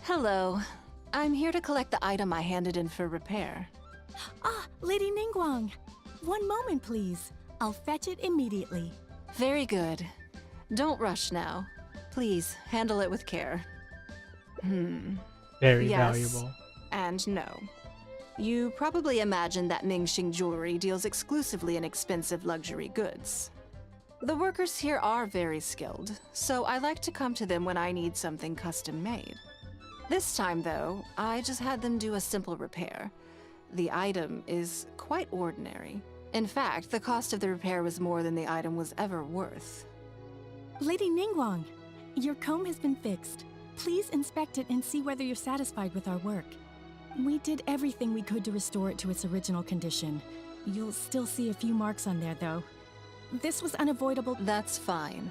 Hello. I'm here to collect the item I handed in for repair. Ah, Lady Ningguang. One moment, please. I'll fetch it immediately. Very good. Don't rush now. Please, handle it with care. Very Yes. valuable. And no. You probably imagine that Mingxing Jewelry deals exclusively in expensive luxury goods. The workers here are very skilled, so I like to come to them when I need something custom-made. This time, though, I just had them do a simple repair. The item is quite ordinary. In fact, the cost of the repair was more than the item was ever worth. Lady Ningguang, your comb has been fixed. Please inspect it and see whether you're satisfied with our work. We did everything we could to restore it to its original condition. You'll still see a few marks on there, though. This was unavoidable. That's fine.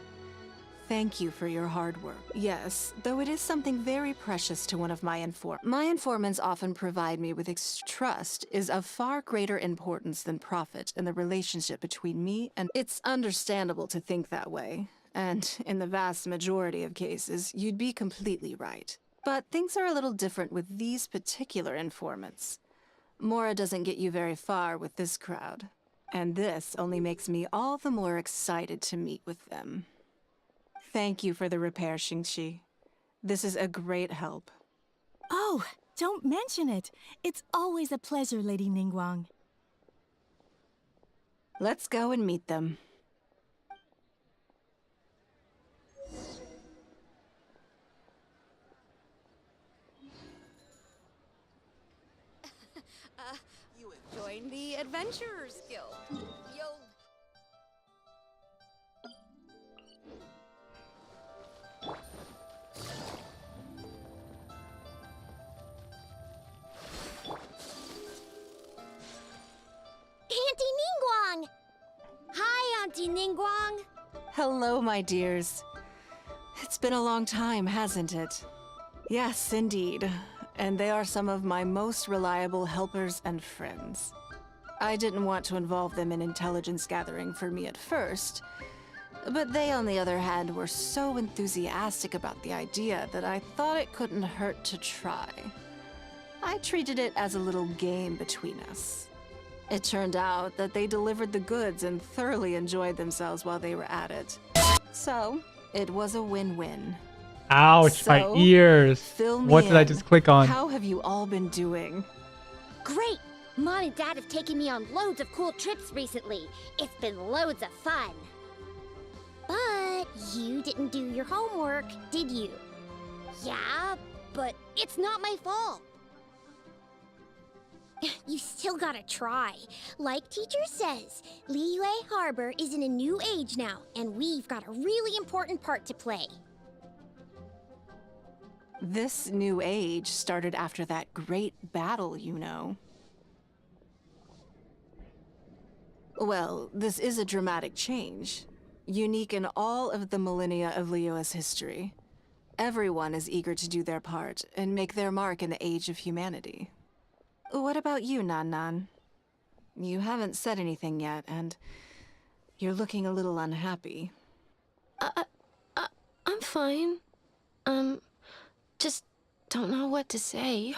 Thank you for your hard work. Yes, though it is something very precious to one of my informants often provide me with trust is of far greater importance than profit in the relationship between me and it's understandable to think that way. And in the vast majority of cases, you'd be completely right. But things are a little different with these particular informants. Mora doesn't get you very far with this crowd. And this only makes me all the more excited to meet with them. Thank you for the repair, Xingqi. This is a great help. Oh, don't mention it. It's always a pleasure, Lady Ningguang. Let's go and meet them. You have joined the Adventurers Guild. You'll... Auntie Ningguang! Hi, Auntie Ningguang! Hello, my dears. It's been a long time, hasn't it? Yes, indeed. And they are some of my most reliable helpers and friends. I didn't want to involve them in intelligence gathering for me at first, but they, on the other hand, were so enthusiastic about the idea that I thought it couldn't hurt to try. I treated it as a little game between us. It turned out that they delivered the goods and thoroughly enjoyed themselves while they were at it. So, it was a win-win. Ouch, my ears. Fill me What did I in. just click on? How have you all been doing? Great! Mom and Dad have taken me on loads of cool trips recently. It's been loads of fun. But you didn't do your homework, did you? Yeah, but it's not my fault. You still gotta try. Like teacher says, Liyue Harbor is in a new age now, and we've got a really important part to play. This new age started after that great battle, you know. Well, this is a dramatic change, unique in all of the millennia of Liyue's history. Everyone is eager to do their part and make their mark in the age of humanity. What about you, Nan Nan? You haven't said anything yet, and you're looking a little unhappy. I'm fine. Just don't know what to say.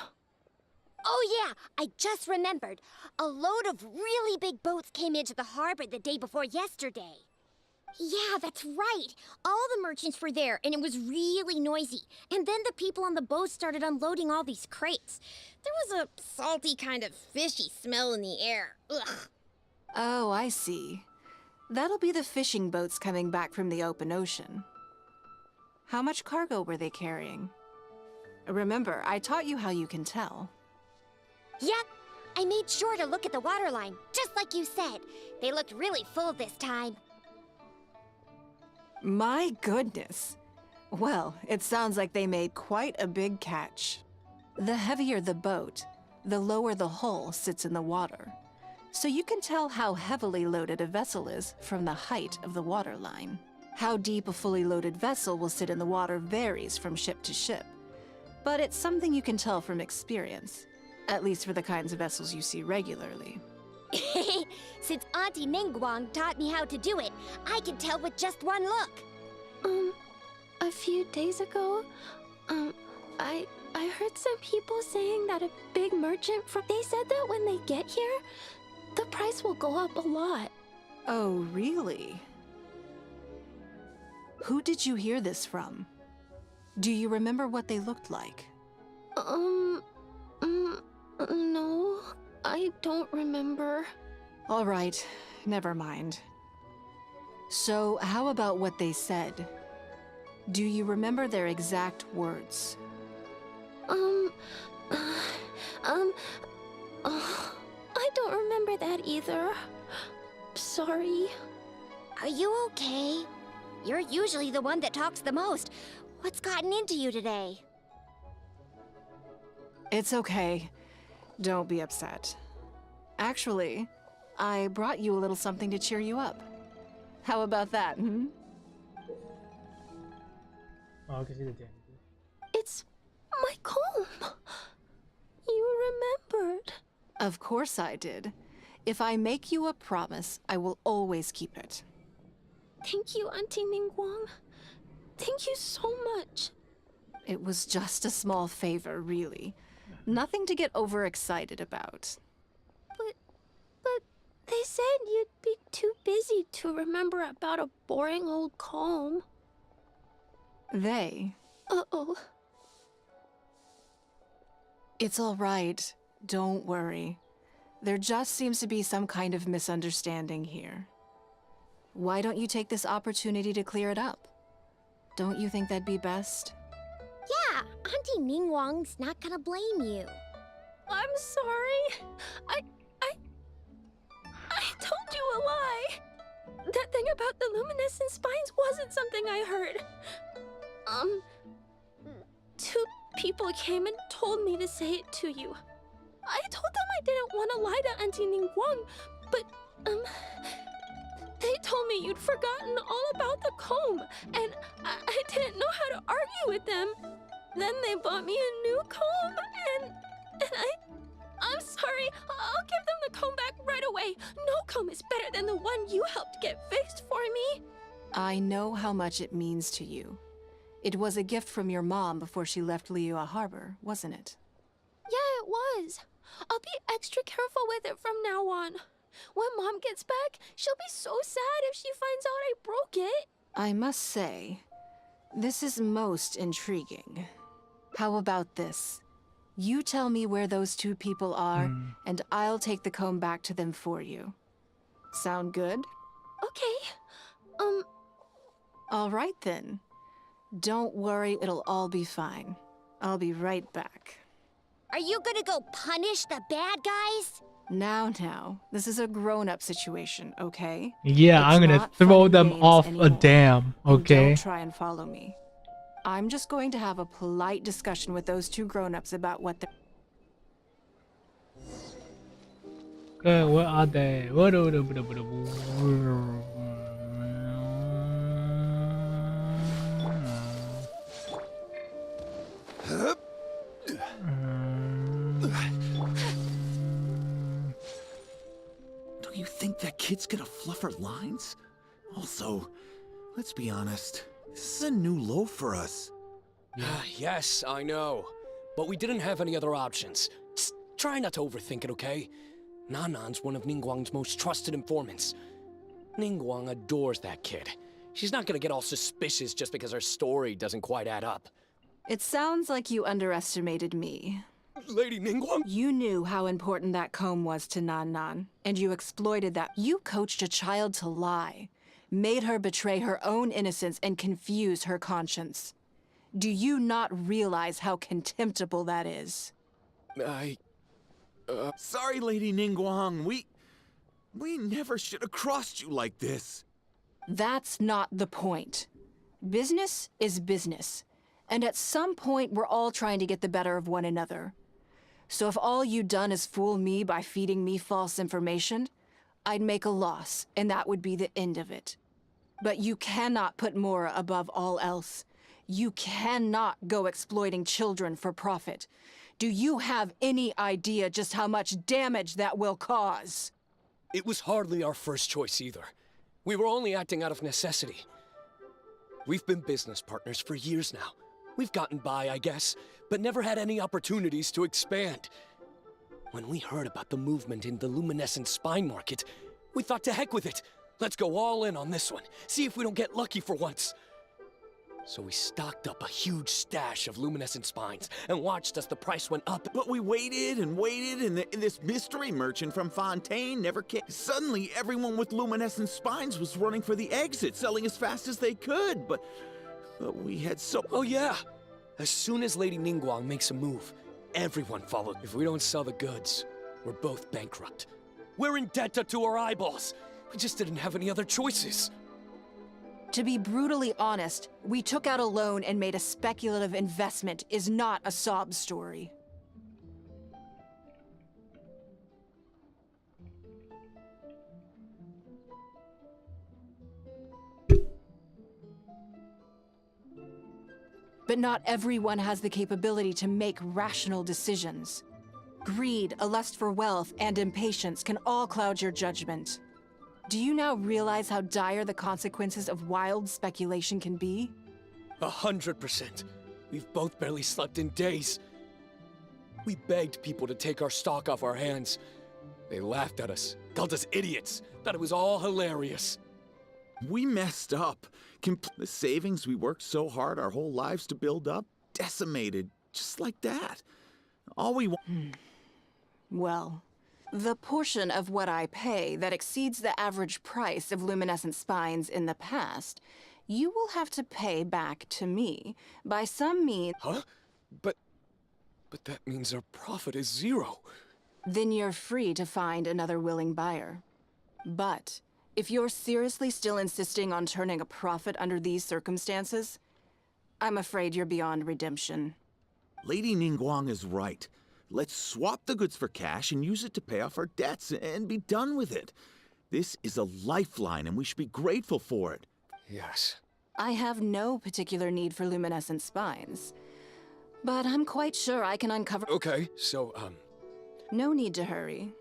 Oh yeah, I just remembered. A load of really big boats came into the harbor the day before yesterday. Yeah, that's right. All the merchants were there, and it was really noisy. And then the people on the boat started unloading all these crates. There was a salty kind of fishy smell in the air. Ugh. Oh, I see. That'll be the fishing boats coming back from the open ocean. How much cargo were they carrying? Remember, I taught you how you can tell. Yep, I made sure to look at the waterline, just like you said. They looked really full this time. My goodness. Well, it sounds like they made quite a big catch. The heavier the boat, the lower the hull sits in the water. So you can tell how heavily loaded a vessel is from the height of the waterline. How deep a fully loaded vessel will sit in the water varies from ship to ship. But it's something you can tell from experience, at least for the kinds of vessels you see regularly. Since Auntie Ningguang taught me how to do it, I can tell with just one look. A few days ago, I heard some people saying that a big merchant they said that when they get here, the price will go up a lot. Oh, really? Who did you hear this from? Do you remember what they looked like? No, I don't remember. All right, never mind. So, how about what they said? Do you remember their exact words? I don't remember that either. Sorry. Are you okay? You're usually the one that talks the most. What's gotten into you today? It's okay. Don't be upset. Actually, I brought you a little something to cheer you up. How about that, hmm? Oh, because he's a dandy. It's my comb. You remembered. Of course I did. If I make you a promise, I will always keep it. Thank you, Auntie Ning Guang. Thank you so much. It was just a small favor, really. Nothing to get overexcited about. But they said you'd be too busy to remember about a boring old comb. They? Uh-oh. It's all right. Don't worry. There just seems to be some kind of misunderstanding here. Why don't you take this opportunity to clear it up? Don't you think that'd be best? Yeah, Auntie Ning Wang's not gonna blame you. I'm sorry. I told you a lie. That thing about the luminescent spines wasn't something I heard. Two people came and told me to say it to you. I told them I didn't want to lie to Auntie Ning Guang, but, they told me you'd forgotten all about the comb, and I didn't know how to argue with them. Then they bought me a new comb, and I'm sorry. I'll give them the comb back right away. No comb is better than the one you helped get fixed for me. I know how much it means to you. It was a gift from your mom before she left Liyue Harbor, wasn't it? Yeah, it was. I'll be extra careful with it from now on. When Mom gets back, she'll be so sad if she finds out I broke it. I must say, this is most intriguing. How about this? You tell me where those two people are, and I'll take the comb back to them for you. Sound good? Okay. All right then. Don't worry, it'll all be fine. I'll be right back. Are you gonna go punish the bad guys? Now, this is a grown-up situation, okay? Yeah, It's I'm gonna not throw fun and them games off anymore. a dam, And okay? don't try and follow me. I'm just going to have a polite discussion with those two grown-ups about what they're... Okay, where are they? Do you think that kid's gonna fluff her lines? Also, let's be honest, this is a new low for us. Yes, I know. But we didn't have any other options. Just try not to overthink it, okay? Nanan's one of Ningguang's most trusted informants. Ningguang adores that kid. She's not gonna get all suspicious just because her story doesn't quite add up. It sounds like you underestimated me. Lady Ningguang? You knew how important that comb was to Nan Nan, and you exploited that. You coached a child to lie, made her betray her own innocence and confuse her conscience. Do you not realize how contemptible that is? Sorry, Lady Ningguang. We never should have crossed you like this. That's not the point. Business is business, and at some point we're all trying to get the better of one another. So if all you've done is fool me by feeding me false information, I'd make a loss, and that would be the end of it. But you cannot put Mora above all else. You cannot go exploiting children for profit. Do you have any idea just how much damage that will cause? It was hardly our first choice either. We were only acting out of necessity. We've been business partners for years now. We've gotten by, I guess, but never had any opportunities to expand. When we heard about the movement in the luminescent spine market, we thought to heck with it. Let's go all in on this one. See if we don't get lucky for once. So we stocked up a huge stash of luminescent spines and watched as the price went up. But we waited and waited, and this mystery merchant from Fontaine never came. Suddenly, everyone with luminescent spines was running for the exit, selling as fast as they could, but we had so... Oh yeah! As soon as Lady Ningguang makes a move, everyone followed. If we don't sell the goods, we're both bankrupt. We're in debt to our eyeballs. We just didn't have any other choices. To be brutally honest, we took out a loan and made a speculative investment is not a sob story. But not everyone has the capability to make rational decisions. Greed, a lust for wealth, and impatience can all cloud your judgment. Do you now realize how dire the consequences of wild speculation can be? 100%. We've both barely slept in days. We begged people to take our stock off our hands. They laughed at us, called us idiots, thought it was all hilarious. We messed up. The savings we worked so hard our whole lives to build up, decimated, just like that. All we want. Well, the portion of what I pay that exceeds the average price of luminescent spines in the past, you will have to pay back to me by some means. Huh? But that means our profit is 0. Then you're free to find another willing buyer. But if you're seriously still insisting on turning a profit under these circumstances, I'm afraid you're beyond redemption. Lady Ning Guang is right. Let's swap the goods for cash and use it to pay off our debts and be done with it. This is a lifeline and we should be grateful for it. Yes. I have no particular need for luminescent spines, but I'm quite sure I can uncover— Okay, so, No need to hurry.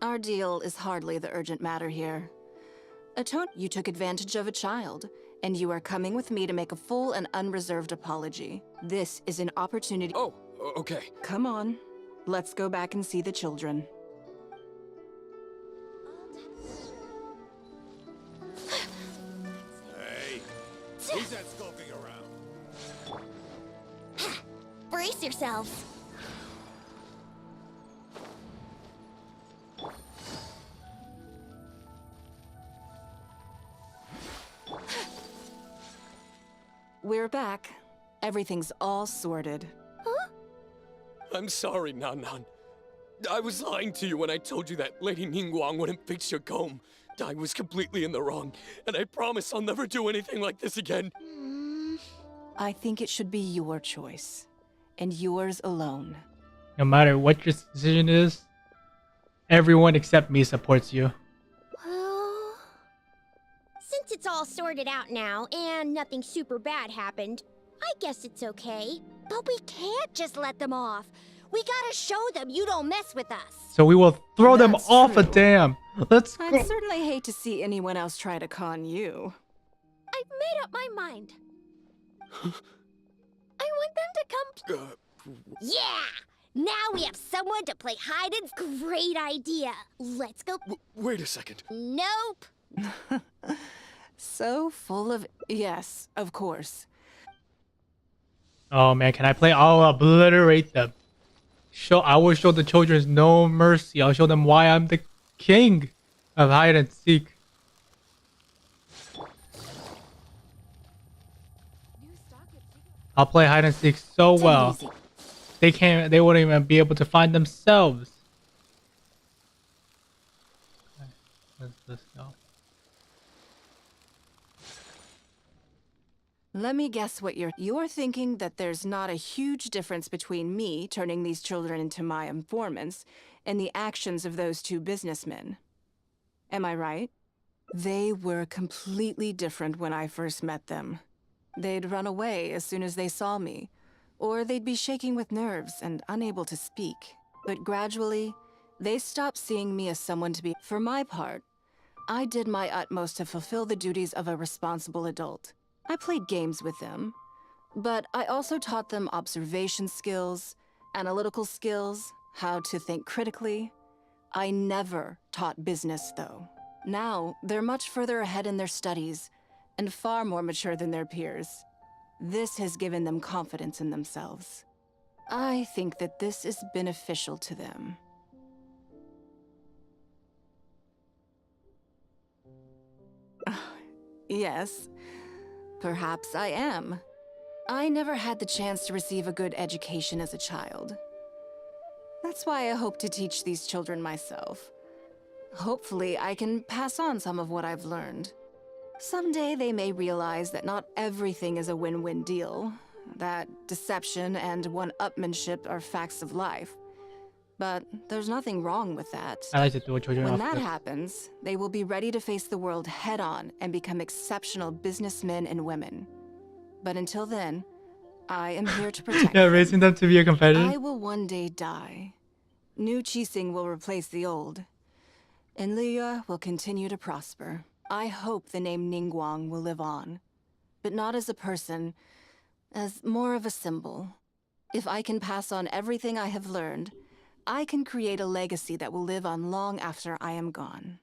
Our deal is hardly the urgent matter here. You took advantage of a child, and you are coming with me to make a full and unreserved apology. This is an opportunity— Oh, okay. Come on. Let's go back and see the children. Hey, who's that skulking around? Brace yourselves. We're back. Everything's all sorted. I'm sorry, Nan Nan. I was lying to you when I told you that Lady Ningguang wouldn't fix your comb. I was completely in the wrong, and I promise I'll never do anything like this again. I think it should be your choice, and yours alone. No matter what your decision is, everyone except me supports you. Well, since it's all sorted out now and nothing super bad happened, I guess it's okay. But we can't just let them off. We gotta show them you don't mess with us. So we will throw them That's off a true. dam. Let's go. I'd certainly hate to see anyone else try to con you. I've made up my mind. I want them to come. Yeah! Now we have someone to play hide and— Great idea. Let's go— Wait a second. Nope. So full of— Yes, of course. Oh man, can I play? I'll obliterate them. I will show the children no mercy. I'll show them why I'm the king of hide and seek. I'll play hide and seek so well. They wouldn't even be able to find themselves. Okay, let's go. Let me guess what you're thinking that there's not a huge difference between me turning these children into my informants and the actions of those two businessmen. Am I right? They were completely different when I first met them. They'd run away as soon as they saw me, or they'd be shaking with nerves and unable to speak. But gradually, they stopped seeing me as someone to be— For my part, I did my utmost to fulfill the duties of a responsible adult. I played games with them, but I also taught them observation skills, analytical skills, how to think critically. I never taught business, though. Now, they're much further ahead in their studies and far more mature than their peers. This has given them confidence in themselves. I think that this is beneficial to them. Yes. Perhaps I am. I never had the chance to receive a good education as a child. That's why I hope to teach these children myself. Hopefully, I can pass on some of what I've learned. Someday they may realize that not everything is a win-win deal, that deception and one-upmanship are facts of life. But there's nothing wrong with that. I like to throw children When off that the- happens, they will be ready to face the world head-on and become exceptional businessmen and women. But until then, I am here to protect Yeah, them. raising them to be a competitor. I will one day die. New Qixing will replace the old. And Liyue will continue to prosper. I hope the name Ningguang will live on. But not as a person, as more of a symbol. If I can pass on everything I have learned, I can create a legacy that will live on long after I am gone.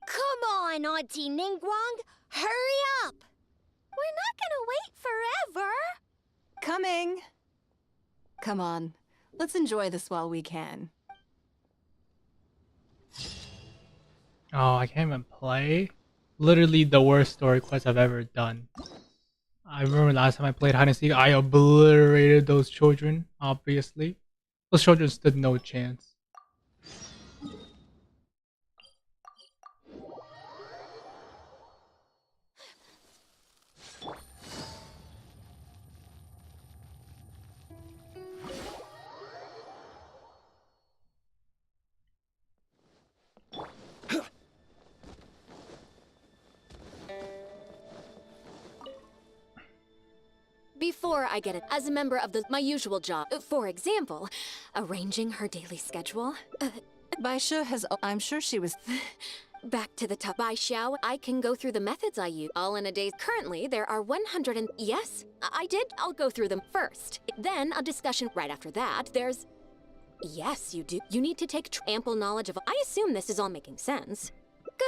Come on, Auntie Ningguang! Hurry up! We're not gonna wait forever! Coming! Come on, let's enjoy this while we can. Oh, I can't even play. Literally the worst story quest I've ever done. I remember last time I played hide and seek, I obliterated those children. Obviously, those children stood no chance. Before I get it, as a member of my usual job, for example, arranging her daily schedule. Baisha has. I'm sure she was. Back to the top. By Xiao, I can go through the methods I use all in a day. Currently, there are 100 and... Yes, I did. I'll go through them first. Then a discussion. Right after that, there's... Yes, you do. You need to take ample knowledge of... I assume this is all making sense.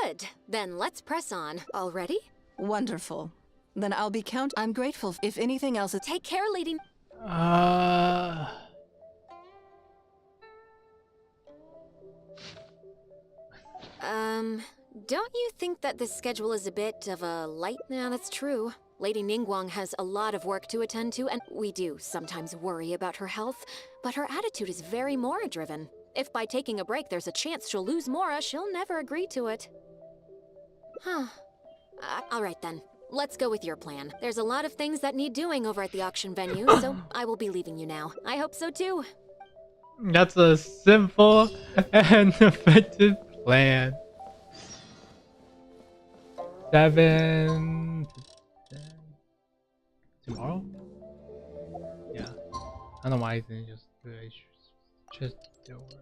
Good. Then let's press on. All ready? Wonderful. Then I'll be I'm grateful if anything else is... Take care, lady. Don't you think that this schedule is a bit of a light? Yeah, that's true. Lady Ningguang has a lot of work to attend to, and we do sometimes worry about her health, but her attitude is very Mora-driven. If by taking a break there's a chance she'll lose Mora, she'll never agree to it. Huh. Alright then. Let's go with your plan. There's a lot of things that need doing over at the auction venue, so I will be leaving you now. I hope so too. That's a simple and effective plan. 7 to 10. Tomorrow? Yeah. I don't know why I didn't just do it. Just do it.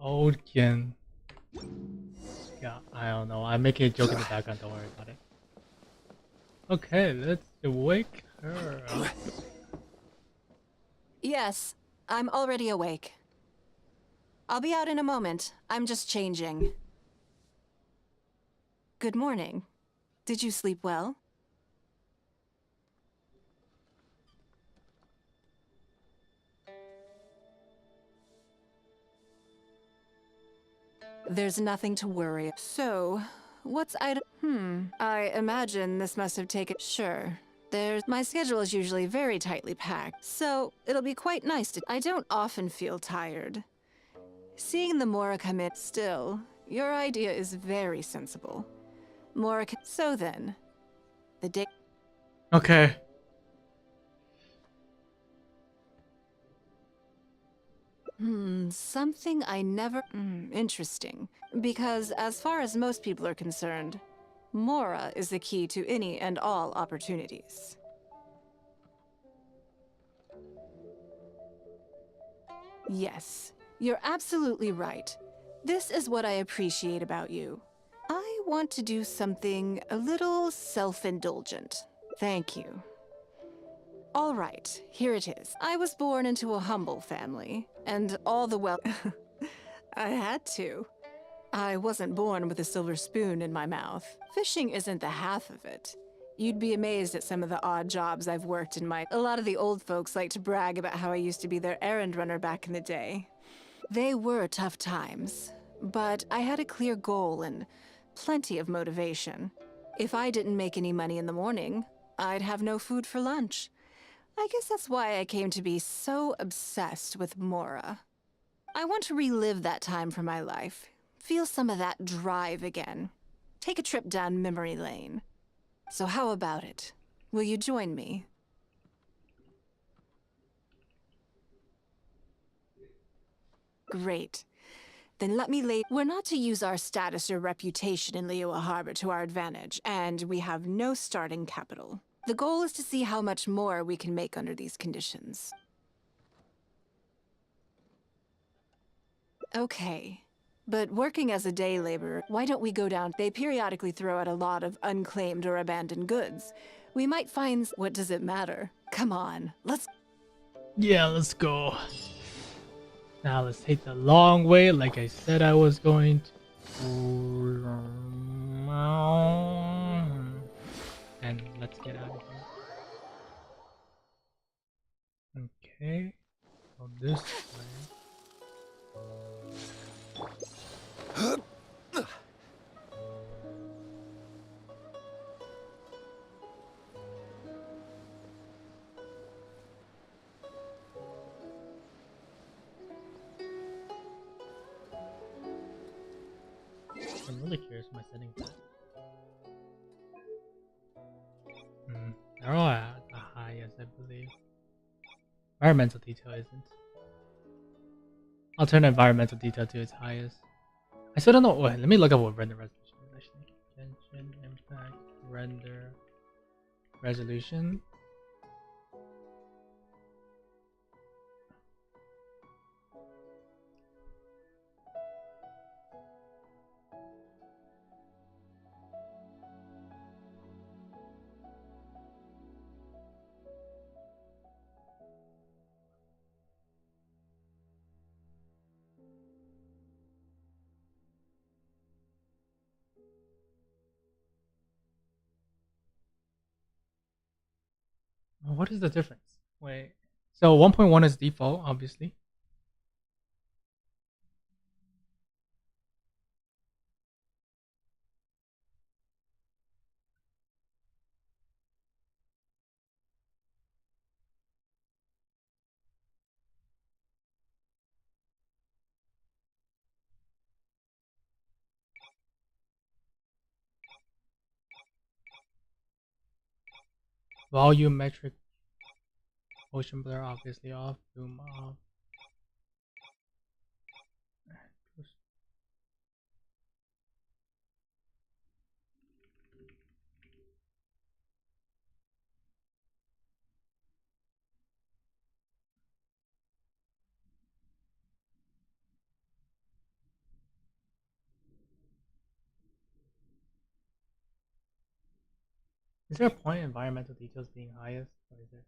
Old Gen. Yeah, I don't know. I'm making a joke in the background, don't worry about it. Okay, let's wake her up. Yes, I'm already awake. I'll be out in a moment. I'm just changing. Good morning. Did you sleep well? There's nothing to worry. So, what's item? I imagine this must have taken. Sure. My schedule is usually very tightly packed, so it'll be quite nice to. I don't often feel tired. Seeing the Mora come in. Still, your idea is very sensible. Mora. So then, the day. Okay. Something I never... interesting. Because as far as most people are concerned, Mora is the key to any and all opportunities. Yes, you're absolutely right. This is what I appreciate about you. I want to do something a little self-indulgent. Thank you. All right, here it is. I was born into a humble family, and all the I had to. I wasn't born with a silver spoon in my mouth. Fishing isn't the half of it. You'd be amazed at some of the odd jobs I've worked in A lot of the old folks like to brag about how I used to be their errand runner back in the day. They were tough times, but I had a clear goal and plenty of motivation. If I didn't make any money in the morning, I'd have no food for lunch. I guess that's why I came to be so obsessed with Mora. I want to relive that time for my life. Feel some of that drive again. Take a trip down memory lane. So how about it? Will you join me? Great. Then let me lay. We're not to use our status or reputation in Liyue Harbor to our advantage, and we have no starting capital. The goal is to see how much more we can make under these conditions. Okay. But working as a day laborer, why don't we go down? They periodically throw out a lot of unclaimed or abandoned goods. We might find. What does it matter? Come on, let's. Yeah, let's go. Now let's take the long way, like I said I was going to. And let's get out of here. Okay. Go this way. I'm really curious my settings are. They're all at the highest, I believe. Environmental detail isn't. I'll turn environmental detail to its highest. I still don't know. Wait, let me look up what render resolution is actually. Tension, impact, render, resolution. What is the difference? Wait. So 1.1 is default, obviously. Volumetric motion blur obviously off. Zoom off. Is there a point in environmental details being highest? Or is it?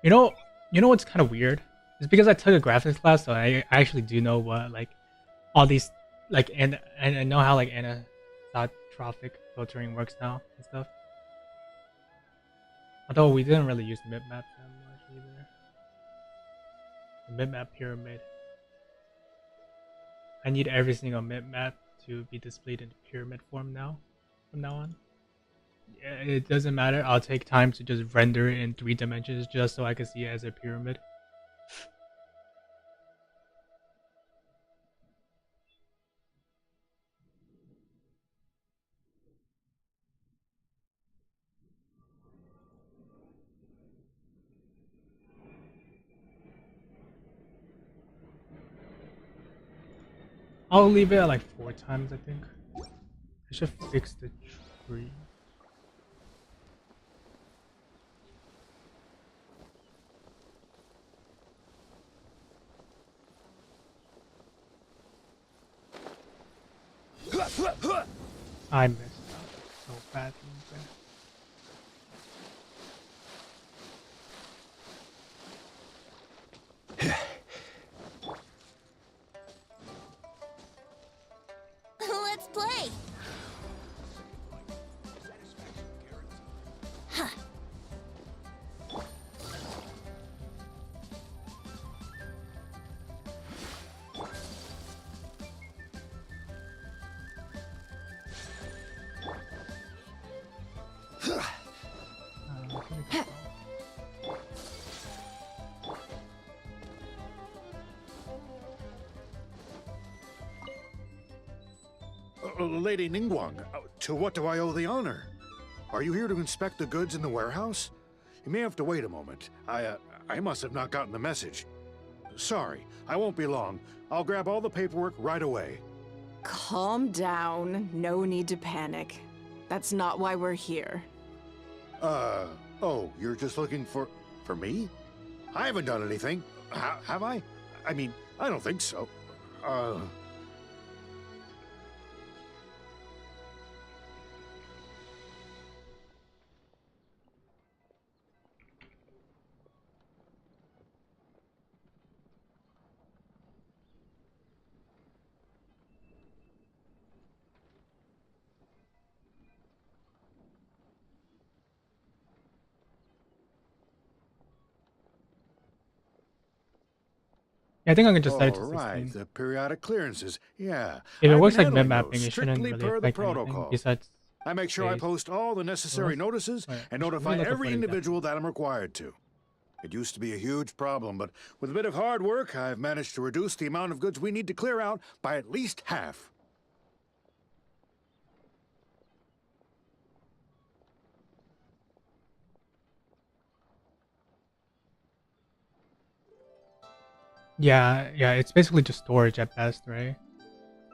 You know what's kind of weird? It's because I took a graphics class, so I actually do know what like all these like and I know how like anisotropic filtering works now and stuff. Although we didn't really use mipmap that much either. The mipmap pyramid. I need every single mipmap to be displayed in pyramid form now. From now on. Yeah, it doesn't matter. I'll take time to just render it in 3 dimensions just so I can see it as a pyramid. I'll leave it at like 4 times, I think. I should fix the tree. I messed up so badly. Let's play. Huh. Lady Ningguang, to what do I owe the honor? Are you here to inspect the goods in the warehouse? You may have to wait a moment. I must have not gotten the message. Sorry, I won't be long. I'll grab all the paperwork right away. Calm down. No need to panic. That's not why we're here. Oh, you're just looking for me? I haven't done anything. Have I? I mean, I don't think so. Yeah, I think I can just set it to All 16. right, the periodic clearances. Yeah. If it I've works been like handling mid-mapping, those it shouldn't strictly really per the affect anything protocol. besides I make sure I days. post all the necessary notices and notify look at every footage individual that I'm required to. It used to be a huge problem, but with a bit of hard work, I've managed to reduce the amount of goods we need to clear out by at least half. Yeah, it's basically just storage at best, right?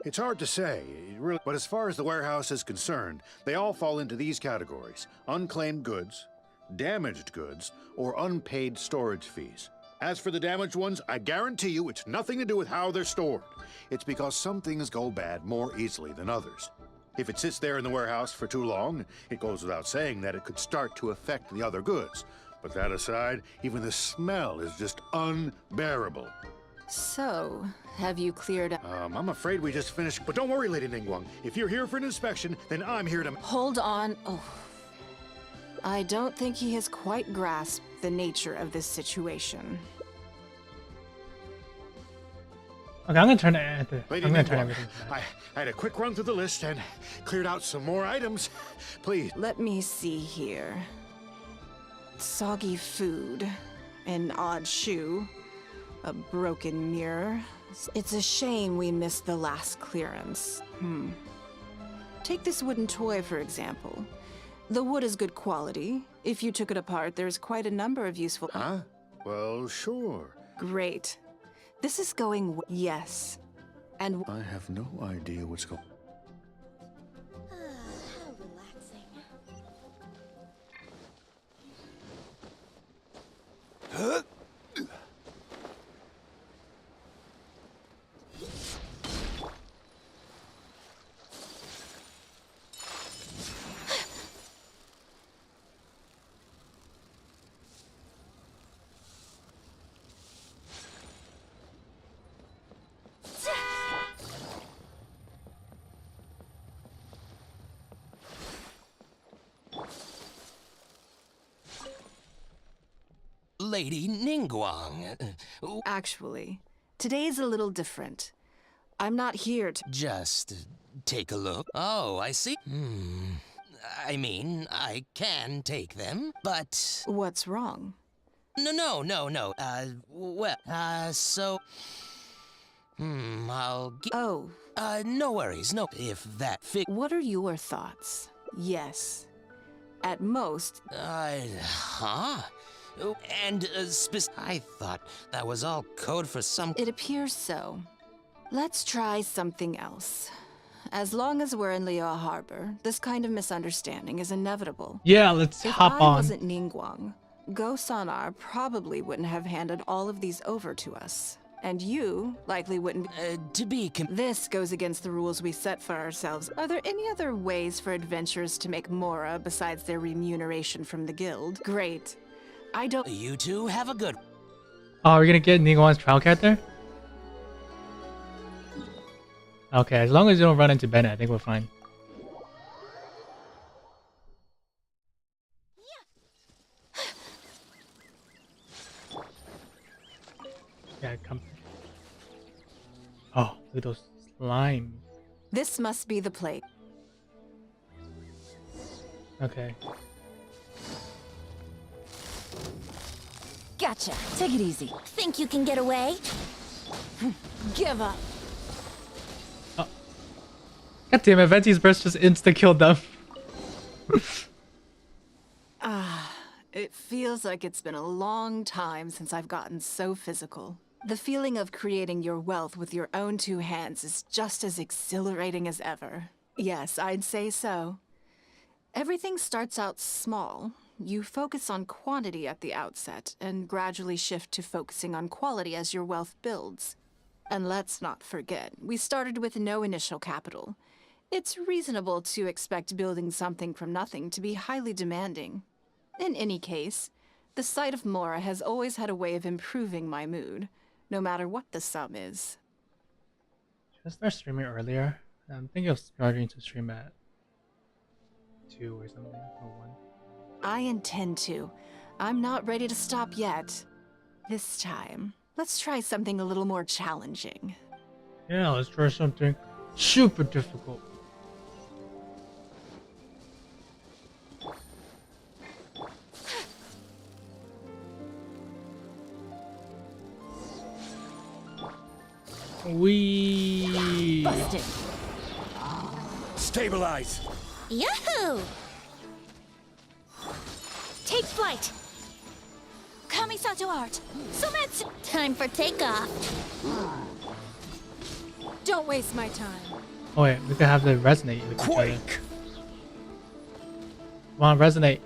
It's hard to say, really, but as far as the warehouse is concerned, they all fall into these categories: unclaimed goods, damaged goods, or unpaid storage fees. As for the damaged ones, I guarantee you it's nothing to do with how they're stored. It's because some things go bad more easily than others. If it sits there in the warehouse for too long, it goes without saying that it could start to affect the other goods. But that aside, even the smell is just unbearable. So, have you cleared up? I'm afraid we just finished, but don't worry, Lady Ningguang. If you're here for an inspection, then I'm here to... Hold on. Oh. I don't think he has quite grasped the nature of this situation. Okay, I'm gonna turn it at the. Lady I'm gonna turn Ningguang, everything to that. I had a quick run through the list and cleared out some more items. Please. Let me see here. Soggy food, an odd shoe, a broken mirror. It's a shame we missed the last clearance. Take this wooden toy, for example. The wood is good quality. If you took it apart, there's quite a number of useful... Huh? Well, sure. Great. This is going... Yes. And... I have no idea what's going... How relaxing. Lady Ningguang. Actually, today's a little different. I'm not here to... Just take a look. Oh, I see. I mean, I can take them, but... What's wrong? No. So... I'll get... Oh. No worries, no. If that What are your thoughts? Yes. At most... Huh? And, I thought that was all code for some... It appears so. Let's try something else. As long as we're in Liyue Harbor, this kind of misunderstanding is inevitable. Yeah, let's hop If I on. wasn't Ningguang, Go Sonar probably wouldn't have handed all of these over to us. And you likely wouldn't be. This goes against the rules we set for ourselves. Are there any other ways for adventurers to make Mora besides their remuneration from the guild? Great. I don't. You two have a good. Oh, we're gonna get Ningguang's trial character? Okay, as long as you don't run into Bennett, I think we're fine. Yeah, come. Oh, look at those slime. This must be the plate. Okay. Gotcha. Take it easy. Think you can get away? Give up. Oh. God damn it, Venti's burst just insta-killed them. It feels like it's been a long time since I've gotten so physical. The feeling of creating your wealth with your own two hands is just as exhilarating as ever. Yes, I'd say so. Everything starts out small. You focus on quantity at the outset, and gradually shift to focusing on quality as your wealth builds. And let's not forget, we started with no initial capital. It's reasonable to expect building something from nothing to be highly demanding. In any case, the sight of Mora has always had a way of improving my mood, no matter what the sum is. Should I start streaming earlier? I'm thinking of starting to stream at 2 or something, or 1. I intend to. I'm not ready to stop yet. This time, let's try something a little more challenging. Yeah, let's try something super difficult. Wee. Busted. Stabilize. Yahoo! Take flight. Kamisato art. Sumetsu. Time for takeoff. Don't waste my time. Oh wait, we could have the resonate with each other. Quake. Come on, resonate.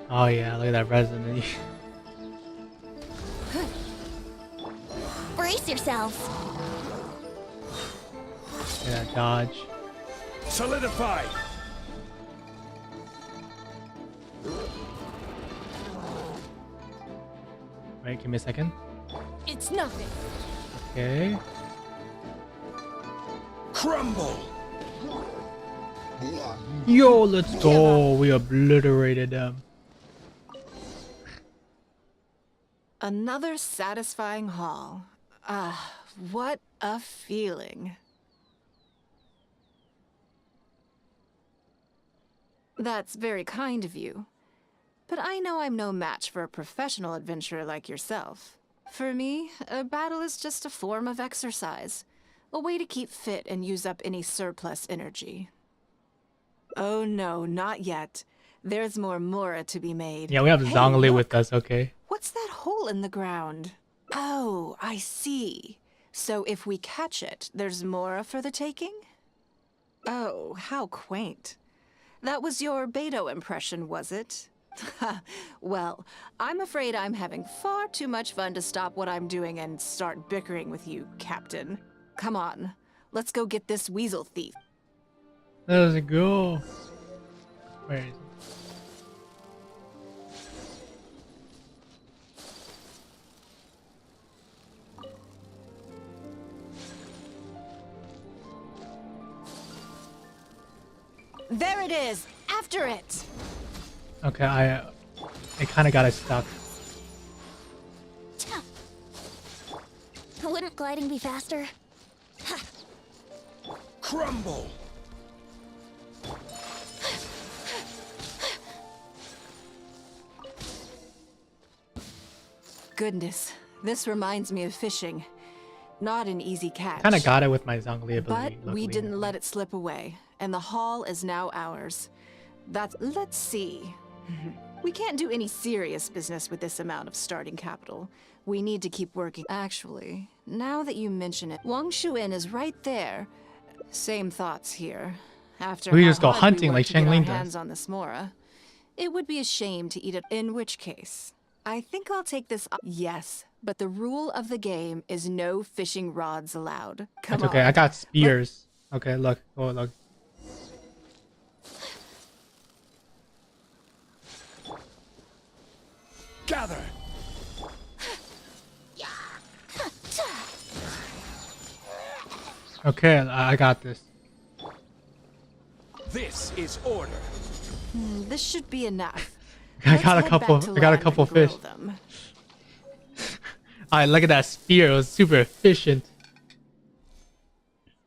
Oh yeah, look at that resonate. Brace yourselves. Yeah, dodge. Solidify. Wait, give me a second. It's nothing. Okay. Crumble. Yo, let's go. We obliterated them. Another satisfying haul. Ah, what a feeling. That's very kind of you. But I know I'm no match for a professional adventurer like yourself. For me, a battle is just a form of exercise. A way to keep fit and use up any surplus energy. Oh no, not yet. There's more Mora to be made. Yeah, we have Hey, Zhongli look. with us, okay? What's that hole in the ground? Oh, I see. So if we catch it, there's Mora for the taking? Oh, how quaint. That was your Beto impression, was it? Well, I'm afraid I'm having far too much fun to stop what I'm doing and start bickering with you, Captain. Come on, let's go get this weasel thief. Let's go. Where is it? There it is! After it! Okay, I kind of got it stuck. Wouldn't gliding be faster? Crumble. Goodness, this reminds me of fishing. Not an easy catch. Kind of got it with my Zhongli ability. But we luckily. didn't let it slip away, and the haul is now ours. Let's see. We can't do any serious business with this amount of starting capital. We need to keep working. Actually, now that you mention it, Wang Shuin is right there. Same thoughts here. After We how just go hard hunting we like worked to get Shang our Ling hands does. on this Mora, it would be a shame to eat it. In which case, I think I'll take this. Yes, but the rule of the game is no fishing rods allowed. Come That's okay. on. I got spears. Okay, look. Oh, look. Gather. Okay, I got this. This is order. This should be enough. I got a couple. I got a couple fish. Alright, look at that spear. It was super efficient.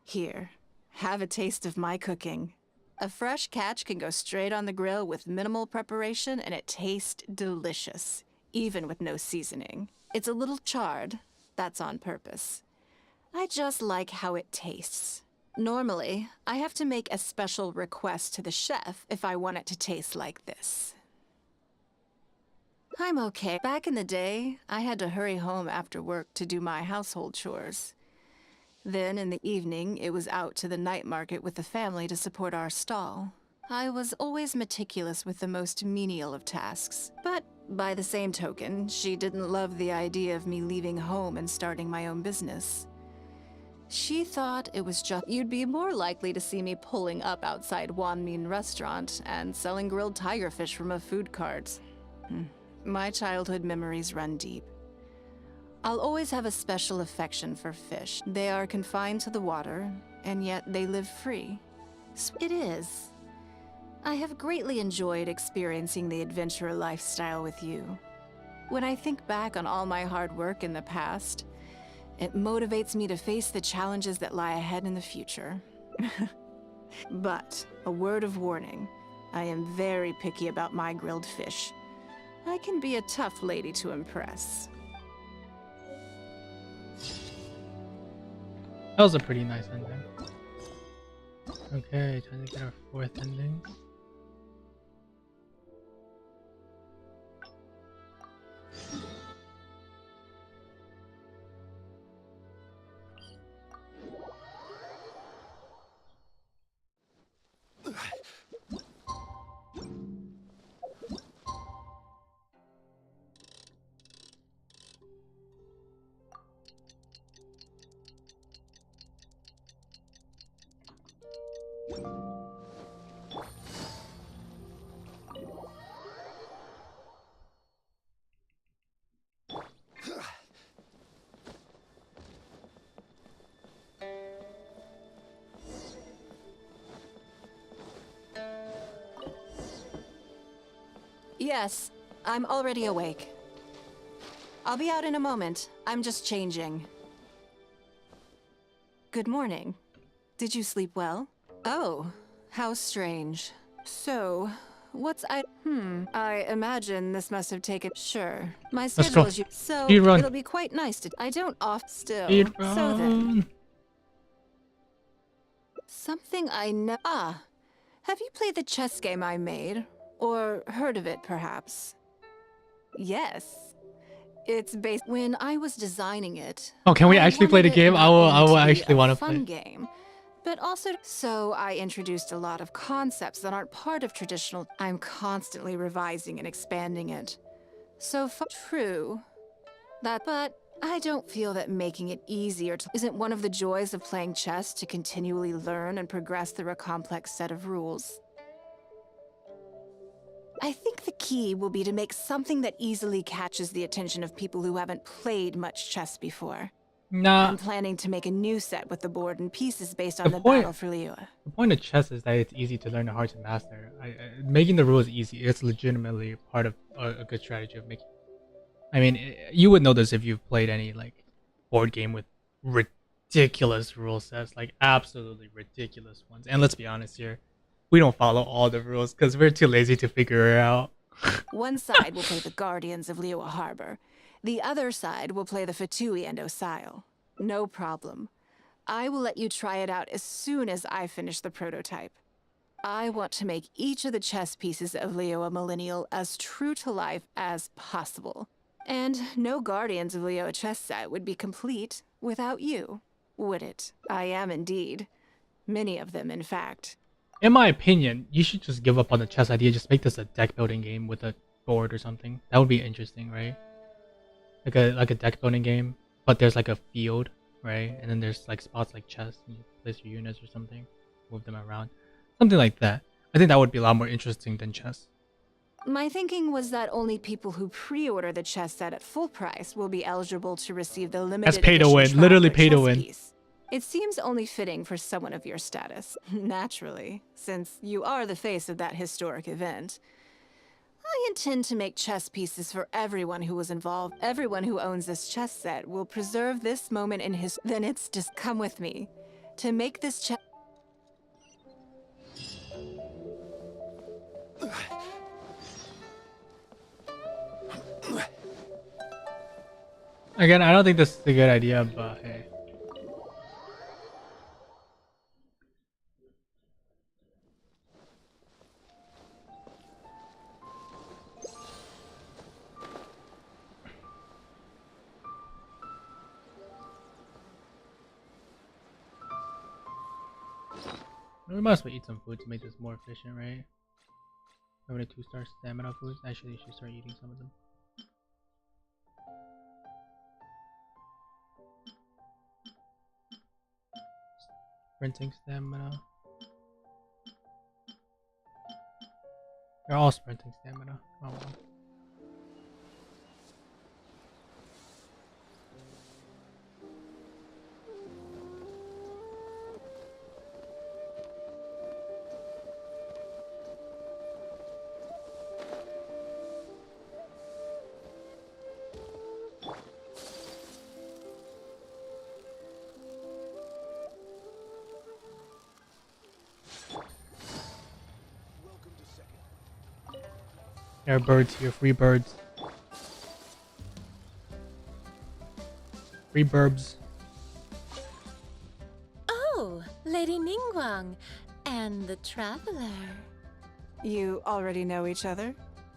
Here, have a taste of my cooking. A fresh catch can go straight on the grill with minimal preparation, and it tastes delicious, even with no seasoning. It's a little charred. That's on purpose. I just like how it tastes. Normally, I have to make a special request to the chef if I want it to taste like this. I'm okay. Back in the day, I had to hurry home after work to do my household chores. Then, in the evening, it was out to the night market with the family to support our stall. I was always meticulous with the most menial of tasks. But, by the same token, she didn't love the idea of me leaving home and starting my own business. She thought it was just you'd be more likely to see me pulling up outside Wanmin restaurant and selling grilled tiger fish from a food cart. My childhood memories run deep. I'll always have a special affection for fish. They are confined to the water, and yet they live free. It is. I have greatly enjoyed experiencing the adventurer lifestyle with you. When I think back on all my hard work in the past, it motivates me to face the challenges that lie ahead in the future. But, a word of warning, I am very picky about my grilled fish. I can be a tough lady to impress. That was a pretty nice ending. Okay, trying to get our fourth ending. Yes, I'm already awake. I'll be out in a moment. I'm just changing. Good morning. Did you sleep well? Oh, how strange. So, I imagine this must have taken. Sure. My schedule is so it'll be quite nice to. I don't still. So then. Something I know. Ah, have you played the chess game I made? Or heard of it, perhaps? Yes. It's based when I was designing it. Oh, can we actually play the game? I will actually want to play. Fun game. But also, so I introduced a lot of concepts that aren't part of traditional. I'm constantly revising and expanding it. So true. But I don't feel that making it easier isn't one of the joys of playing chess to continually learn and progress through a complex set of rules. I think the key will be to make something that easily catches the attention of people who haven't played much chess before. Nah. I'm planning to make a new set with the board and pieces based on the battle for Liyue. The point of chess is that it's easy to learn and hard to master. Making the rules easy, it's legitimately part of a good strategy of making. I mean, you would know this if you've played any like board game with ridiculous rule sets, like absolutely ridiculous ones. And let's be honest here. We don't follow all the rules because we're too lazy to figure it out. One side will play the Guardians of Liyue Harbor. The other side will play the Fatui and Osile. No problem. I will let you try it out as soon as I finish the prototype. I want to make each of the chess pieces of Liyue Millennial as true to life as possible. And no Guardians of Liyue chess set would be complete without you, would it? I am indeed. Many of them, in fact. In my opinion, you should just give up on the chess idea. Just make this a deck building game with a board or something. That would be interesting, right? Like a deck building game, but there's like a field, right? And then there's like spots like chess, and you place your units or something, move them around, something like that. I think that would be a lot more interesting than chess. My thinking was that only people who pre-order the chess set at full price will be eligible to receive the limited That's pay to edition win, literally Traveler pay to chess win. piece. It seems only fitting for someone of your status, naturally, since you are the face of that historic event. I intend to make chess pieces for everyone who was involved. Everyone who owns this chess set will preserve this moment in his... Then it's just come with me. To make this chess... Again, I don't think this is a good idea, but hey. We must eat some food to make this more efficient, right? Having a 2-star stamina foods. Actually, you should start eating some of them. Sprinting stamina. They're all sprinting stamina. Oh well. There are birds here, free birds. Free burbs. Oh, Lady Ningguang and the Traveler. You already know each other?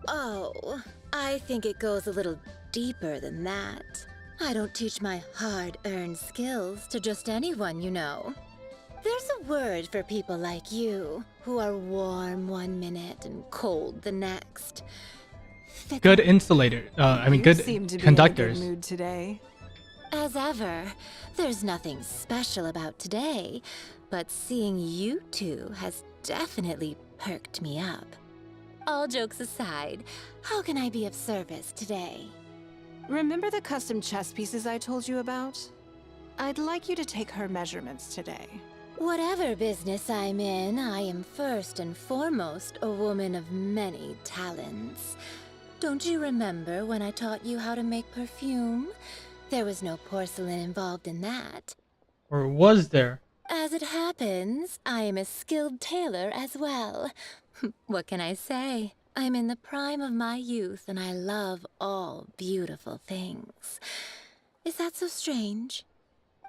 Oh, I think it goes a little deeper than that. I don't teach my hard-earned skills to just anyone, you know. There's a word for people like you, who are warm one minute and cold the next. Good insulator. I mean, good seem to be conductors. in a good mood today. As ever, there's nothing special about today, but seeing you two has definitely perked me up. All jokes aside, how can I be of service today? Remember the custom chess pieces I told you about? I'd like you to take her measurements today. Whatever business I'm in, I am first and foremost a woman of many talents. Don't you remember when I taught you how to make perfume? There was no porcelain involved in that. Or was there? As it happens, I am a skilled tailor as well. What can I say? I'm in the prime of my youth and I love all beautiful things. Is that so strange?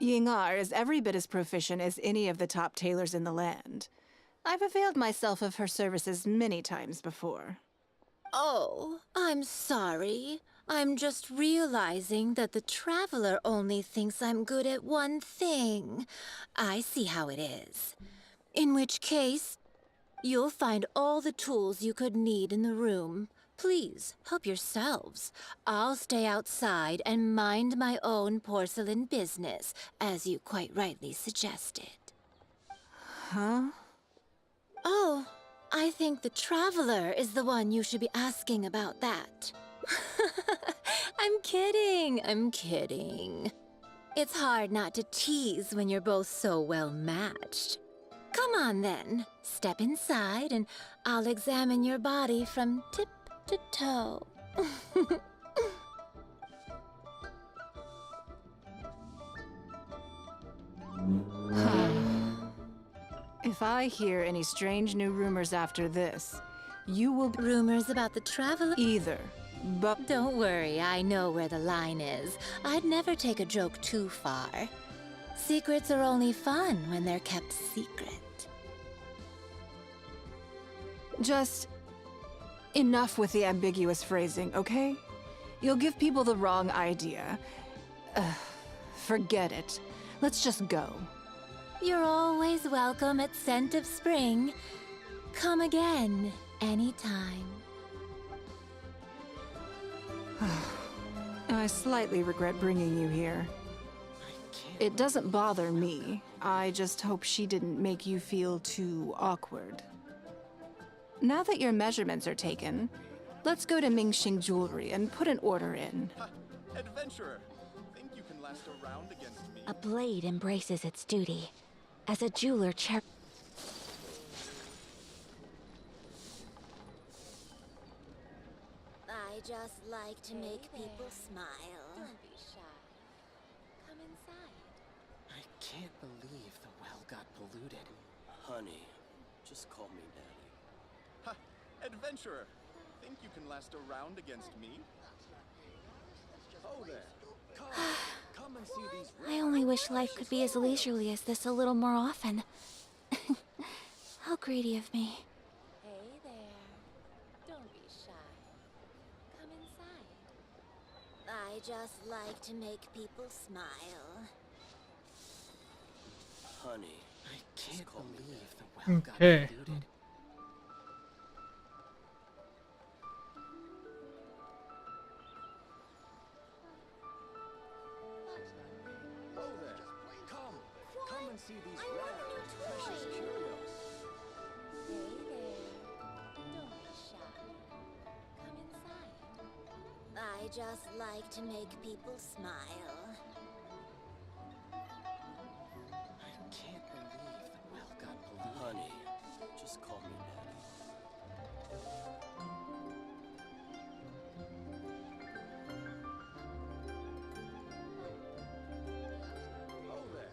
Yingar is every bit as proficient as any of the top tailors in the land. I've availed myself of her services many times before. Oh, I'm sorry. I'm just realizing that the Traveler only thinks I'm good at one thing. I see how it is. In which case, you'll find all the tools you could need in the room. Please, help yourselves. I'll stay outside and mind my own porcelain business, as you quite rightly suggested. Huh? Oh, I think the Traveler is the one you should be asking about that. I'm kidding. It's hard not to tease when you're both so well matched. Come on then, step inside and I'll examine your body from tip to toe. If I hear any strange new rumors after this, you will... Rumors about the Traveler? Either. But don't worry, I know where the line is. I'd never take a joke too far. Secrets are only fun when they're kept secret. Just enough with the ambiguous phrasing, okay? You'll give people the wrong idea. Forget it. Let's just go. You're always welcome at Scent of Spring. Come again, anytime. I slightly regret bringing you here. It doesn't bother me. I just hope she didn't make you feel too awkward. Now that your measurements are taken, let's go to Mingxing Jewelry and put an order in. Adventurer, think you can last a round against me? A blade embraces its duty. As a jeweler, I just like to make people smile. Don't be shy. Come inside. I can't believe the well got polluted. Honey, just call me Daddy. Ha! Adventurer, think you can last a round against me? Oh there. Come and see these. I only wish life could be as leisurely as this a little more often. How greedy of me. Hey there. Don't be shy. Come inside. I just like to make people smile. Honey, I can't believe the well got Okay. polluted. Oh there. Come and see these rare, precious curios. Hey there. Don't be shy. Come inside. I just like to make people smile. I can't believe the well got polluted. Honey, just call me Daddy. Oh there.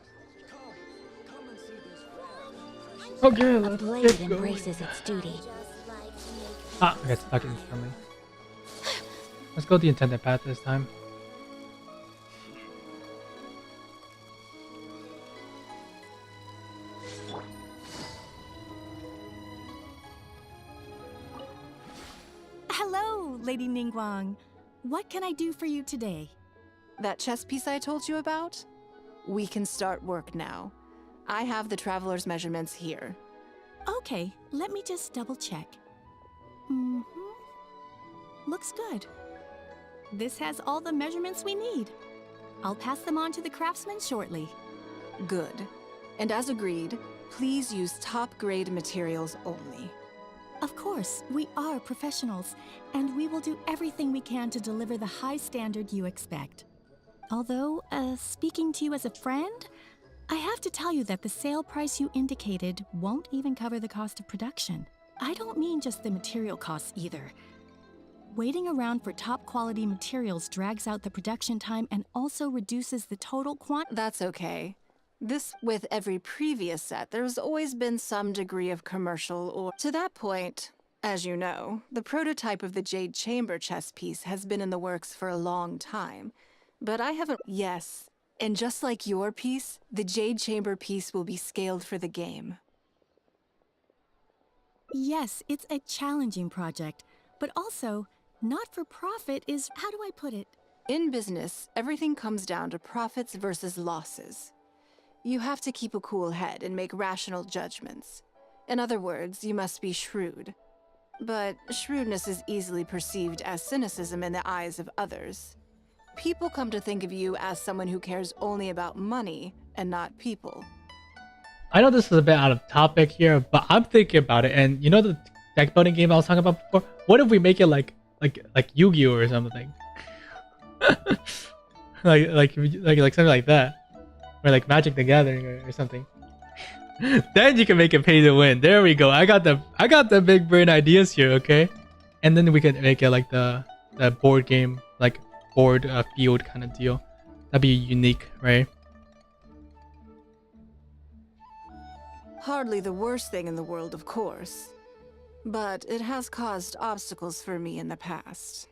Come and see these rare, precious. Okay, A let's blade get going. embraces its duty. Ah, I got stuck in for me. Let's go the intended path this time. Hello, Lady Ningguang. What can I do for you today? That chess piece I told you about? We can start work now. I have the traveler's measurements here. Okay, let me just double check. Looks good. This has all the measurements we need. I'll pass them on to the craftsman shortly. Good. And as agreed, please use top-grade materials only. Of course, we are professionals, and we will do everything we can to deliver the high standard you expect. Although, speaking to you as a friend, I have to tell you that the sale price you indicated won't even cover the cost of production. I don't mean just the material costs either. Waiting around for top quality materials drags out the production time and also reduces the total That's okay. With every previous set, there's always been some degree of commercial or... To that point, as you know, the prototype of the Jade Chamber chess piece has been in the works for a long time. But I haven't... Yes, and just like your piece, the Jade Chamber piece will be scaled for the game. Yes, it's a challenging project, but also, not for profit is, how do I put it? In business, everything comes down to profits versus losses. You have to keep a cool head and make rational judgments. In other words, you must be shrewd. But shrewdness is easily perceived as cynicism in the eyes of others. People come to think of you as someone who cares only about money and not people. I know this is a bit out of topic here, but I'm thinking about it. And you know the deck building game I was talking about before? What if we make it like Yu-Gi-Oh or something? like something like that, or like Magic the Gathering or something. Then you can make it pay to win. There we go. I got the big brain ideas here. Okay, and then we can make it like the board game, like board field kind of deal. That'd be unique, right? Hardly the worst thing in the world, of course. But it has caused obstacles for me in the past.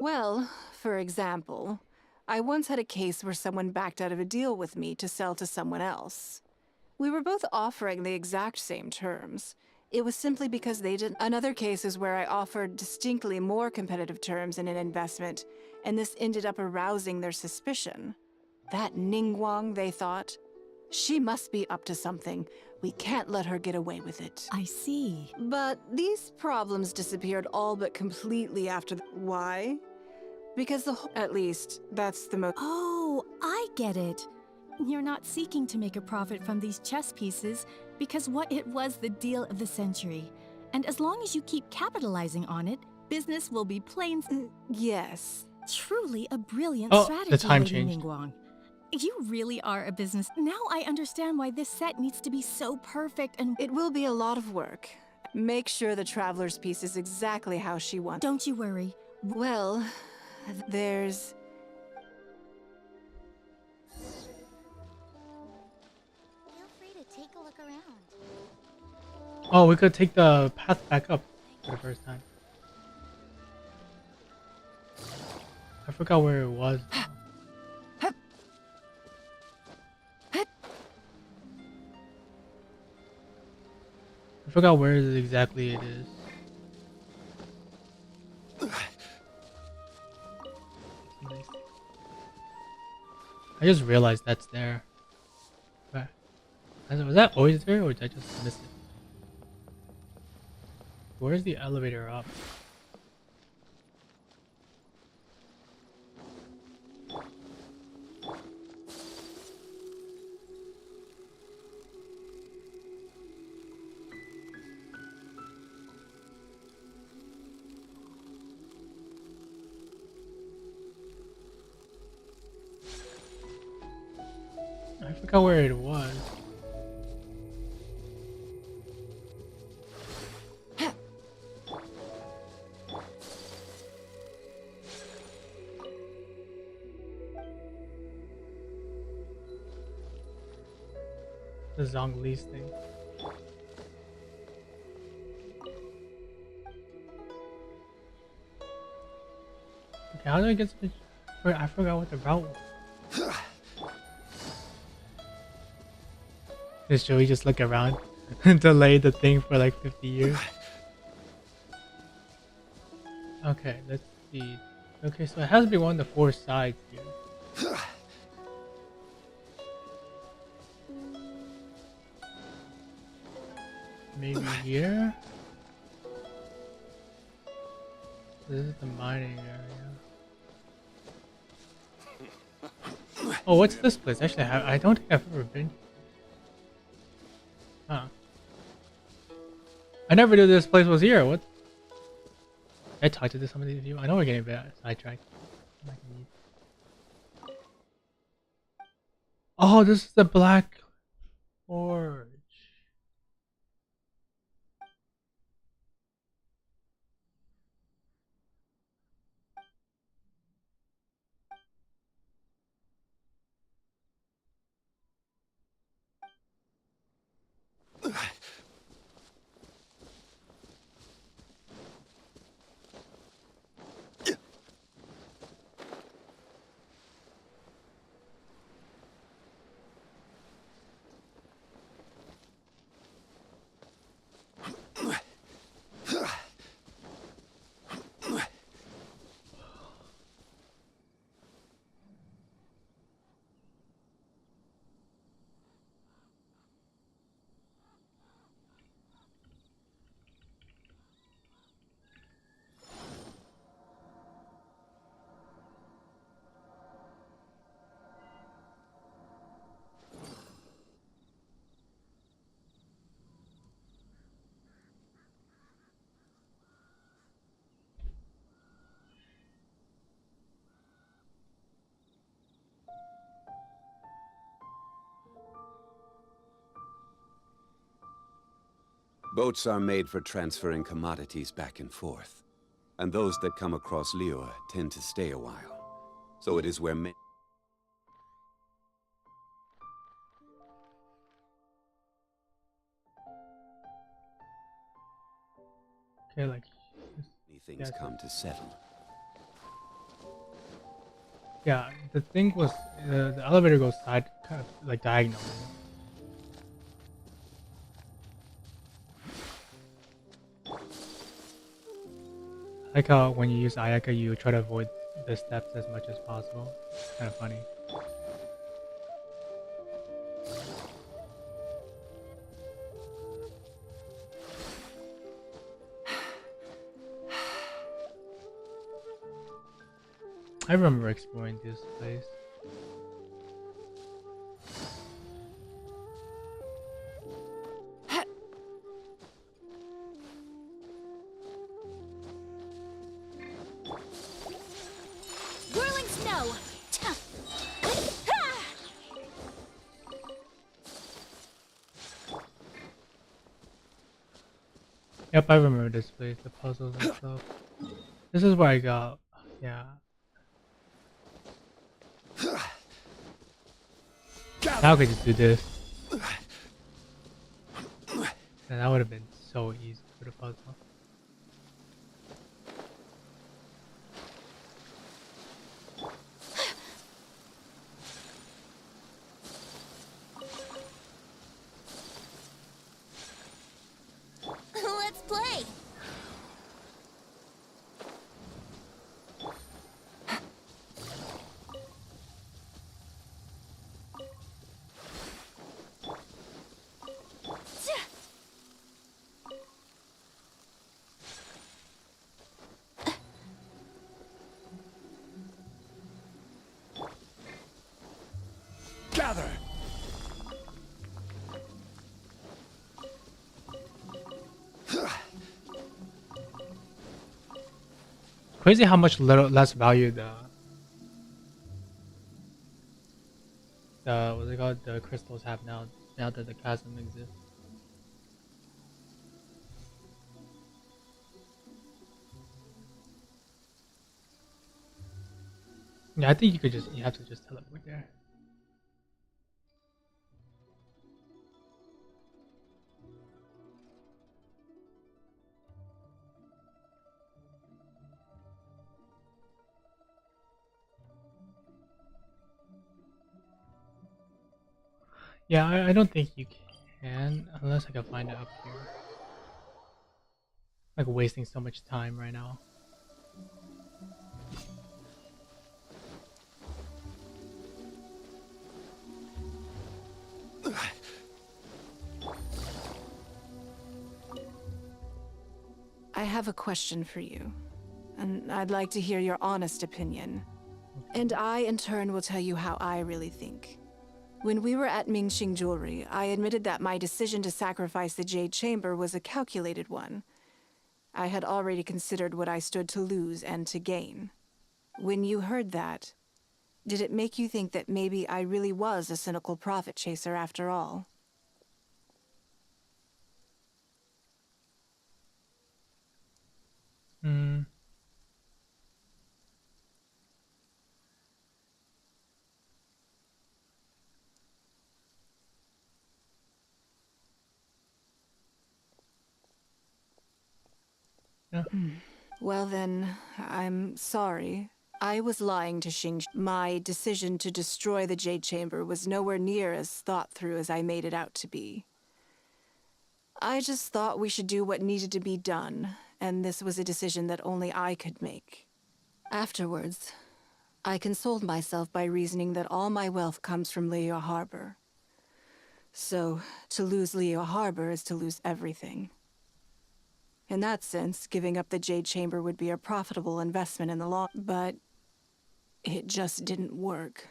Well, for example, I once had a case where someone backed out of a deal with me to sell to someone else. We were both offering the exact same terms. It was simply because they didn't. Another case is where I offered distinctly more competitive terms in an investment, and this ended up arousing their suspicion. That Ning Guang, they thought. She must be up to something. We can't let her get away with it. I see. But these problems disappeared all but completely after Why? Because at least, that's the most. Oh, I get it. You're not seeking to make a profit from these chess pieces because it was the deal of the century. And as long as you keep capitalizing on it, business will be plain. Yes. Truly a brilliant Oh, strategy, the time Lady changed. Ningguang. You really are a business. Now I understand why this set needs to be so perfect and. It will be a lot of work. Make sure the traveler's piece is exactly how she wants. Don't you worry. Well, there's. Feel free to take a look around. Oh, we could take the path back up for the first time. I forgot where it was. I forgot where exactly it is. Nice. I just realized that's there. But was that always there, or did I just miss it? Where's the elevator up? I forgot where it was. The Zhongli's thing. Okay, how do I get to the... Wait, I forgot what the route was. Should we just look around and delay the thing for like 50 years? Okay, let's see. Okay, so it has to be one of the 4 sides here. Maybe here? This is the mining area. Oh, what's this place? Actually, I don't think I've ever been. Huh. I never knew this place was here. What? I talked to some of these people. I know we're getting a bit sidetracked. Oh, this is the Black Forge. Boats are made for transferring commodities back and forth, and those that come across Liyue tend to stay a while. So it is where many Okay, like things come to settle. Yeah, the thing was the elevator goes side, kind of like diagonal. I like how when you use Ayaka, you try to avoid the steps as much as possible. It's kind of funny. I remember exploring this place. Whirling snow! Yep, I remember this place, the puzzles and stuff. This is where I got, yeah. Now I could just do this. And that would have been so easy for the puzzle. Let's play! Gather! Crazy how much less value the what's it called, the crystals have now that the chasm exists. Yeah, I think you have to just teleport there. Yeah, I don't think you can unless I can find it up here. Like wasting so much time right now. I have a question for you, and I'd like to hear your honest opinion. And I, in turn, will tell you how I really think. When we were at Mingxing Jewelry, I admitted that my decision to sacrifice the Jade Chamber was a calculated one. I had already considered what I stood to lose and to gain. When you heard that, did it make you think that maybe I really was a cynical profit chaser after all? Hmm. Yeah. Well then, I'm sorry. I was lying to Xing. My decision to destroy the Jade Chamber was nowhere near as thought through as I made it out to be. I just thought we should do what needed to be done, and this was a decision that only I could make. Afterwards, I consoled myself by reasoning that all my wealth comes from Leo Harbor. So, to lose Leo Harbor is to lose everything. In that sense, giving up the Jade Chamber would be a profitable investment in the long... But it just didn't work.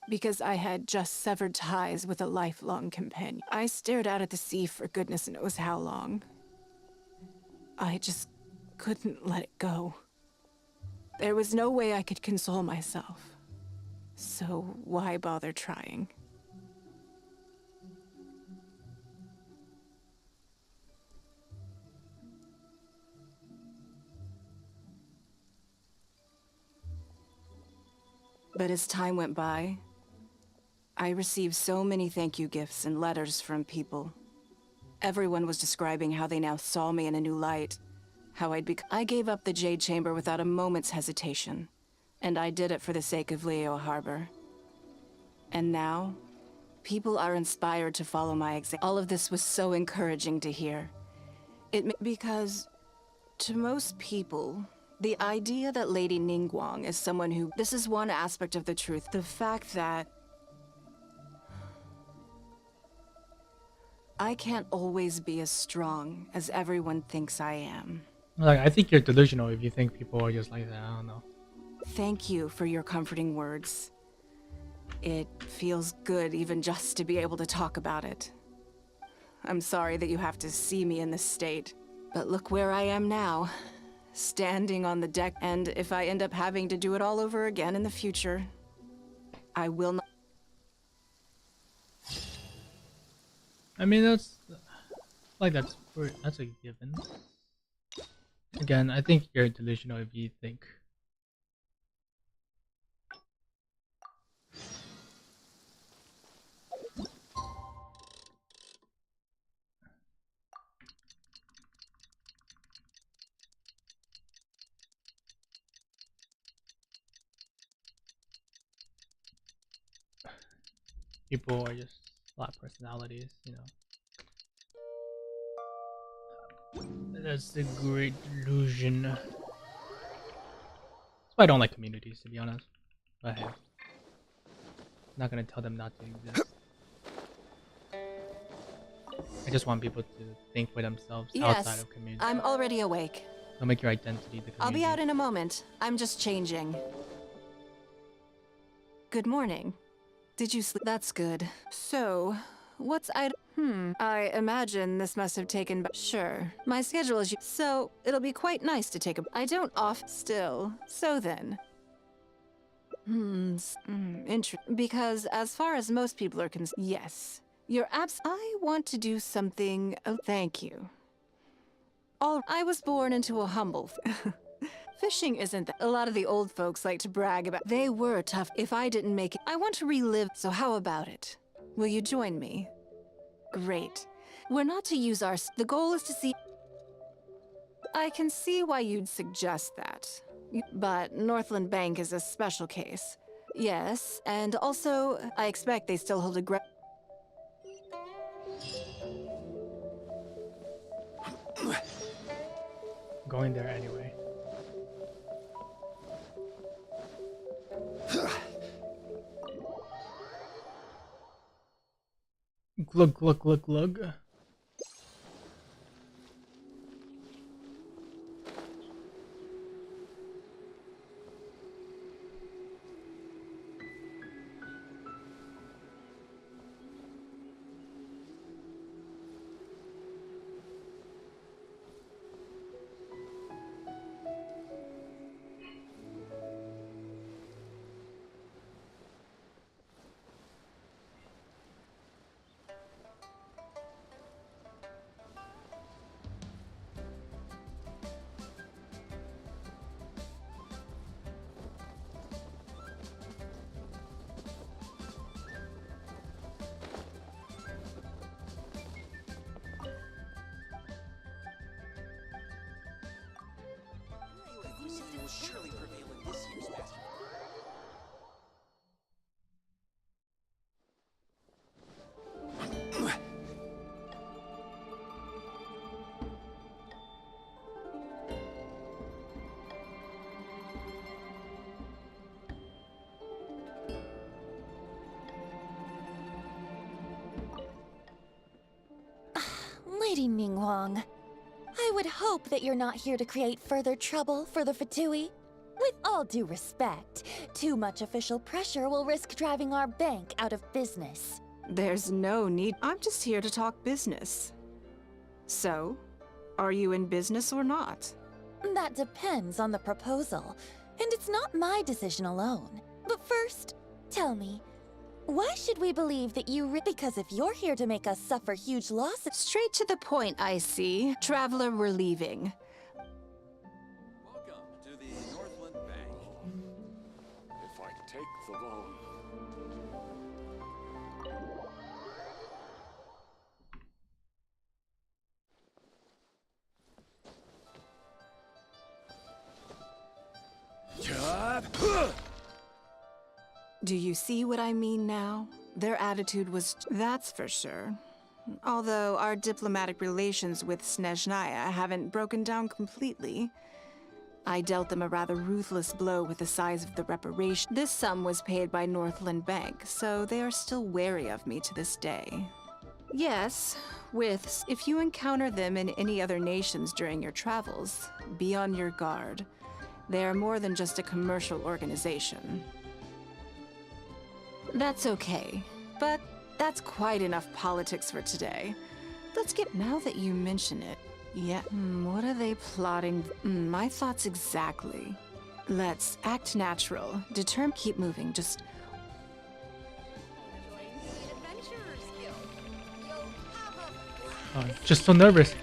Because I had just severed ties with a lifelong companion. I stared out at the sea for goodness knows how long. I just couldn't let it go. There was no way I could console myself. So why bother trying? But as time went by, I received so many thank you gifts and letters from people. Everyone was describing how they now saw me in a new light, how I gave up the Jade Chamber without a moment's hesitation, and I did it for the sake of Leo Harbor. And now, people are inspired to follow my example. All of this was so encouraging to hear. Because, to most people, the idea that Lady Ning Guang is someone who... This is one aspect of the truth. The fact that I can't always be as strong as everyone thinks I am. Like, I think you're delusional if you think people are just like that. I don't know. Thank you for your comforting words. It feels good even just to be able to talk about it. I'm sorry that you have to see me in this state, but look where I am now, standing on the deck, and if I end up having to do it all over again in the future, I will not. I mean, that's that's a given. Again, I think you're delusional if you think. People are just flat personalities, you know. That's the great delusion. That's why I don't like communities, to be honest. But hey, I'm not gonna tell them not to exist. I just want people to think for themselves outside of community. I'm already awake. Don't make your identity the community. I'll be out in a moment. I'm just changing. Good morning. Did you sleep? That's good. So, what's I imagine this must have taken. Sure, my schedule is. So it'll be quite nice to take a. I don't off still. So then. Interesting. Because as far as most people are concerned, yes, you're I want to do something. Oh, thank you. I was born into a humble. Fishing isn't that. A lot of the old folks like to brag about. They were tough. If I didn't make it, I want to relive. So how about it? Will you join me? Great. We're not to use our. The goal is to see. I can see why you'd suggest that. But Northland Bank is a special case. Yes, and also, I expect they still hold a Going there anyway. Glug glug glug glug. Surely prevail in this year's master. Lady Ningguang, I would hope that you're not here to create further trouble for the Fatui. With all due respect, too much official pressure will risk driving our bank out of business. There's no need. I'm just here to talk business. So, are you in business or not? That depends on the proposal, and it's not my decision alone. But first, tell me, why should we believe that you because if you're here to make us suffer huge losses— Straight to the point, I see. Traveler, we're leaving. Welcome to the Northland Bank. If I take the loan. Do you see what I mean now? Their attitude was— that's for sure. Although our diplomatic relations with Snezhnaya haven't broken down completely. I dealt them a rather ruthless blow with the size of the reparation. This sum was paid by Northland Bank, so they are still wary of me to this day. Yes, if you encounter them in any other nations during your travels, be on your guard. They are more than just a commercial organization. That's okay, but that's quite enough politics for today. Let's get... Now that you mention it, yeah, what are they plotting? My thoughts exactly. Let's act natural. Keep moving, just... Oh, just so nervous.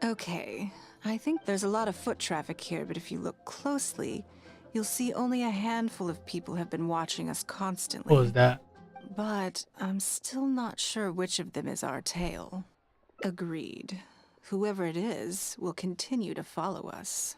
Okay, I think there's a lot of foot traffic here, but if you look closely, you'll see only a handful of people have been watching us constantly. What was that? But I'm still not sure which of them is our tail. Agreed. Whoever it is will continue to follow us.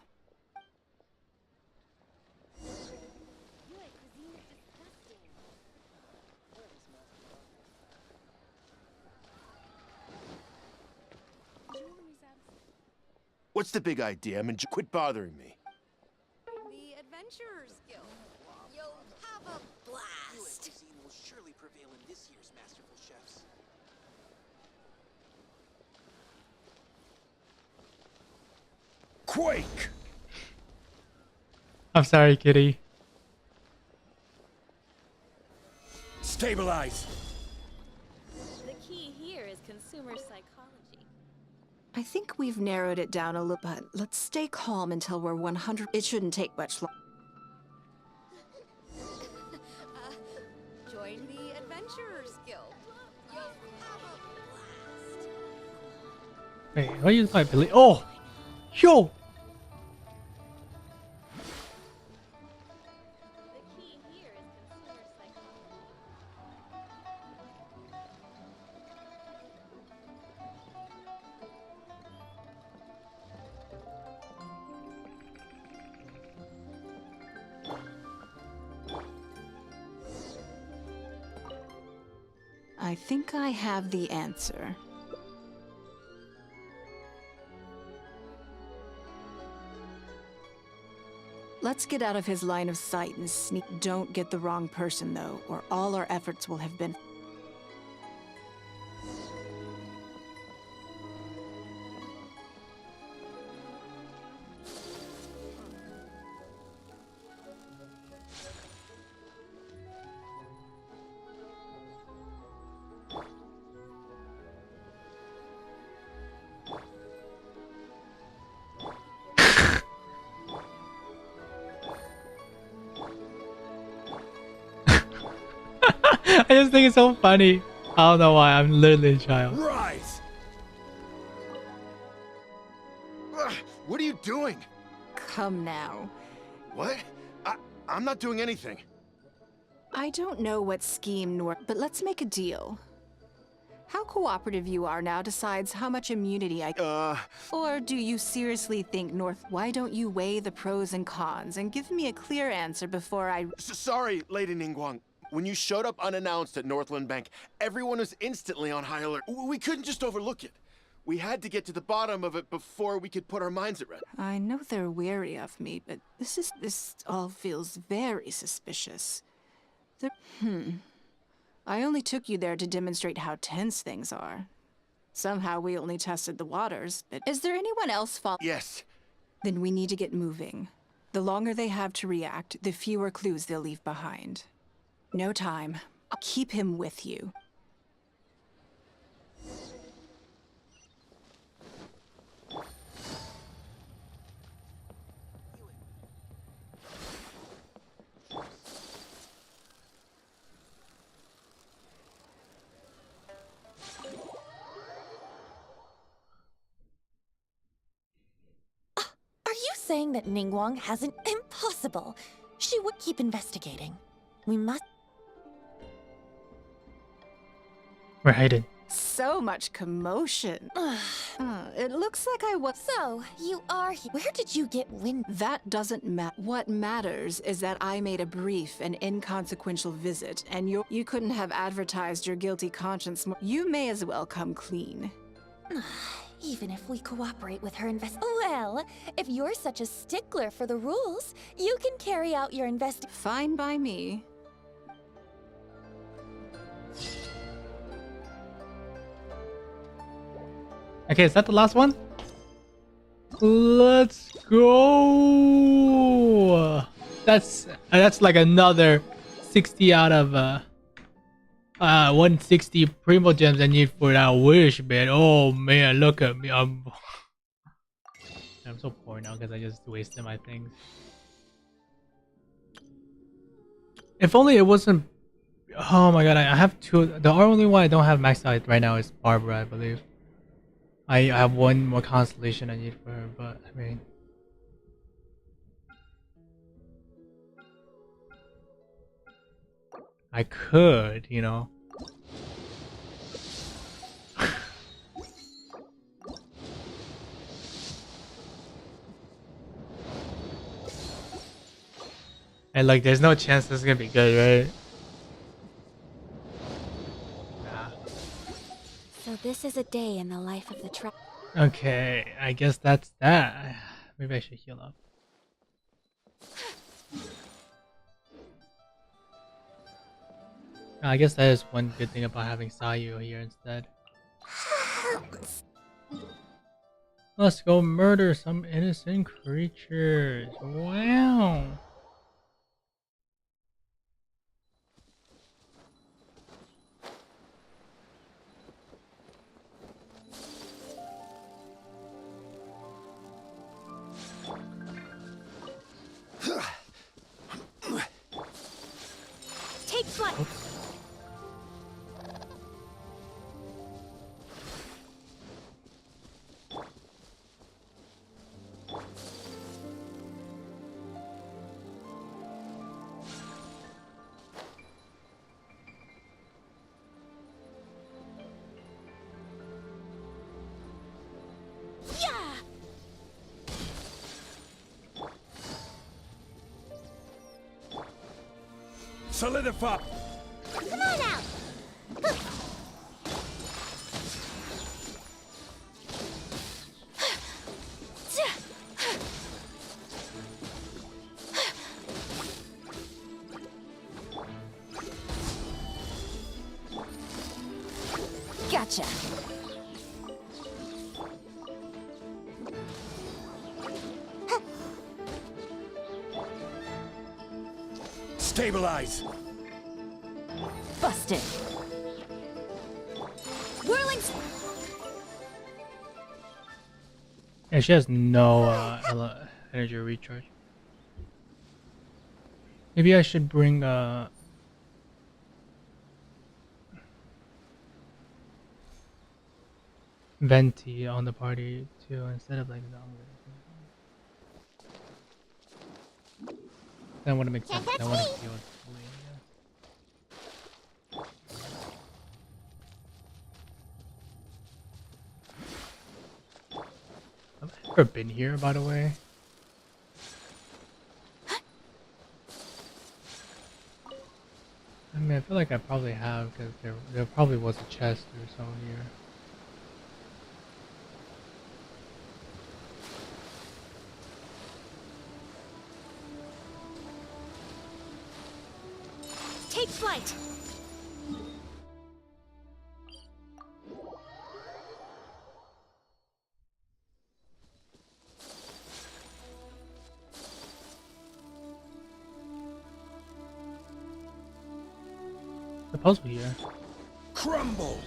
What's the big idea? Quit bothering me. The Adventurers Guild. You'll have a blast. Cuisine will surely prevail in this year's Masterful Chefs. Quake! I'm sorry, kitty. Stabilize! The key here is consumer psychology. I think we've narrowed it down a little, but let's stay calm until we're 100. It shouldn't take much longer. Join the Adventurers Guild. You'll have a blast. Wait, what is my Billy? Oh! Yo! I think I have the answer. Let's get out of his line of sight and sneak. Don't get the wrong person, though, or all our efforts will have been... I just think it's so funny. I don't know why. I'm literally a child. Rise! What are you doing? Come now. What? I'm not doing anything. I don't know what scheme nor... But let's make a deal. How cooperative you are now decides how much immunity I... Or do you seriously think North... Why don't you weigh the pros and cons and give me a clear answer before I... Sorry, Lady Ningguang. When you showed up unannounced at Northland Bank, everyone was instantly on high alert. We couldn't just overlook it. We had to get to the bottom of it before we could put our minds at rest. I know they're wary of me, but this all feels very suspicious. I only took you there to demonstrate how tense things are. Somehow we only tested the waters, but is there anyone else Yes. Then we need to get moving. The longer they have to react, the fewer clues they'll leave behind. No time. I'll keep him with you. Are you saying that Ningguang hasn't? Impossible! She would keep investigating. We must... We're hiding. So much commotion. It looks like I was... So, you are here. Where did you get wind? That doesn't matter. What matters is that I made a brief and inconsequential visit, and you couldn't have advertised your guilty conscience more. You may as well come clean. even if we cooperate with her Well, if you're such a stickler for the rules, you can carry out your Fine by me. Okay, is that the last one? Let's go. That's like another 60 out of 160 primo gems I need for that wish, man. Oh man, look at me. I'm so poor now because I just wasted my things. If only it wasn't. Oh my god, I have two. The only one I don't have maxed out right now is Barbara, I believe. I have one more constellation I need for her, but I mean. I could, you know. And like, there's no chance this is gonna be good, right? So this is a day in the life of the Okay, I guess that's that. Maybe I should heal up. I guess that is one good thing about having Sayu here instead. Let's go murder some innocent creatures. Wow. Take flight. Solidify! Come on out! Gotcha. Stabilize! Busted. Whirling. Yeah, she has no energy recharge. Maybe I should bring Venti on the party too instead of like I want to make sense. I want to heal it fully, I've never been here, by the way. I mean, I feel like I probably have because there probably was a chest or so here. Take flight. The puzzle here. Crumble!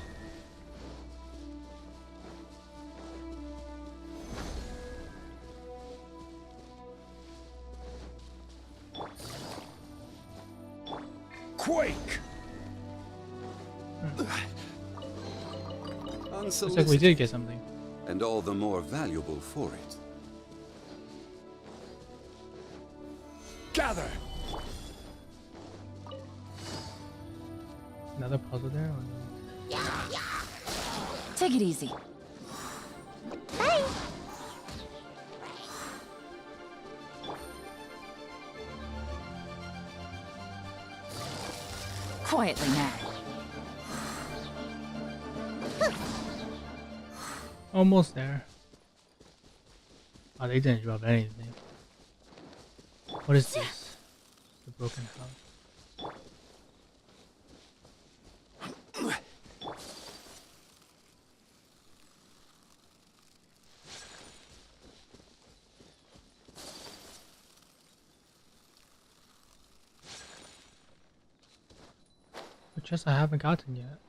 Quake! Looks like we did get something. And all the more valuable for it. Gather! Another puzzle there? Or no? Take it easy. Bye. Quietly now. Almost there. Oh, they didn't drop anything. What is this? The broken house. What chest I haven't gotten yet?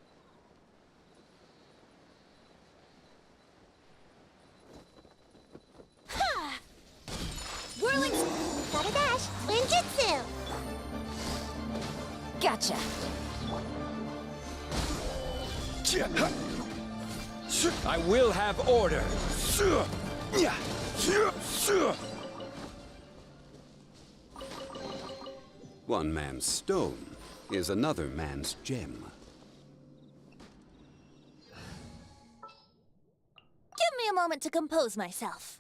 Whirling... Got a dash. Ninjutsu! Gotcha. I will have order. One man's stone is another man's gem. Give me a moment to compose myself.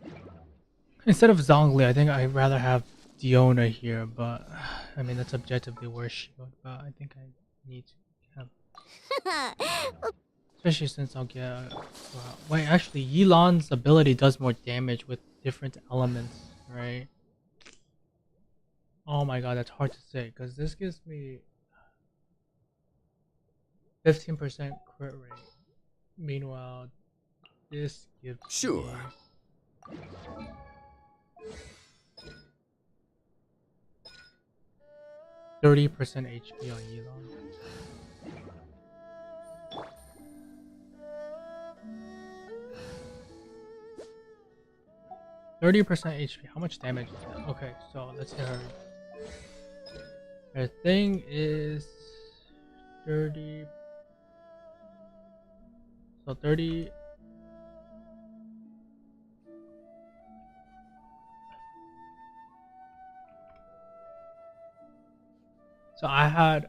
Instead of Zhongli, I think I'd rather have Diona here, but I mean that's objectively worse shield, but I think I need to have, especially since I'll get wait, actually Yelan's ability does more damage with different elements, right? Oh my god, that's hard to say because this gives me 15% crit rate. Meanwhile, this gives sure me 30% HP on Yelan. %30 HP. How much damage is that? Okay, so let's hit her. Her thing is 30. So 30. So I had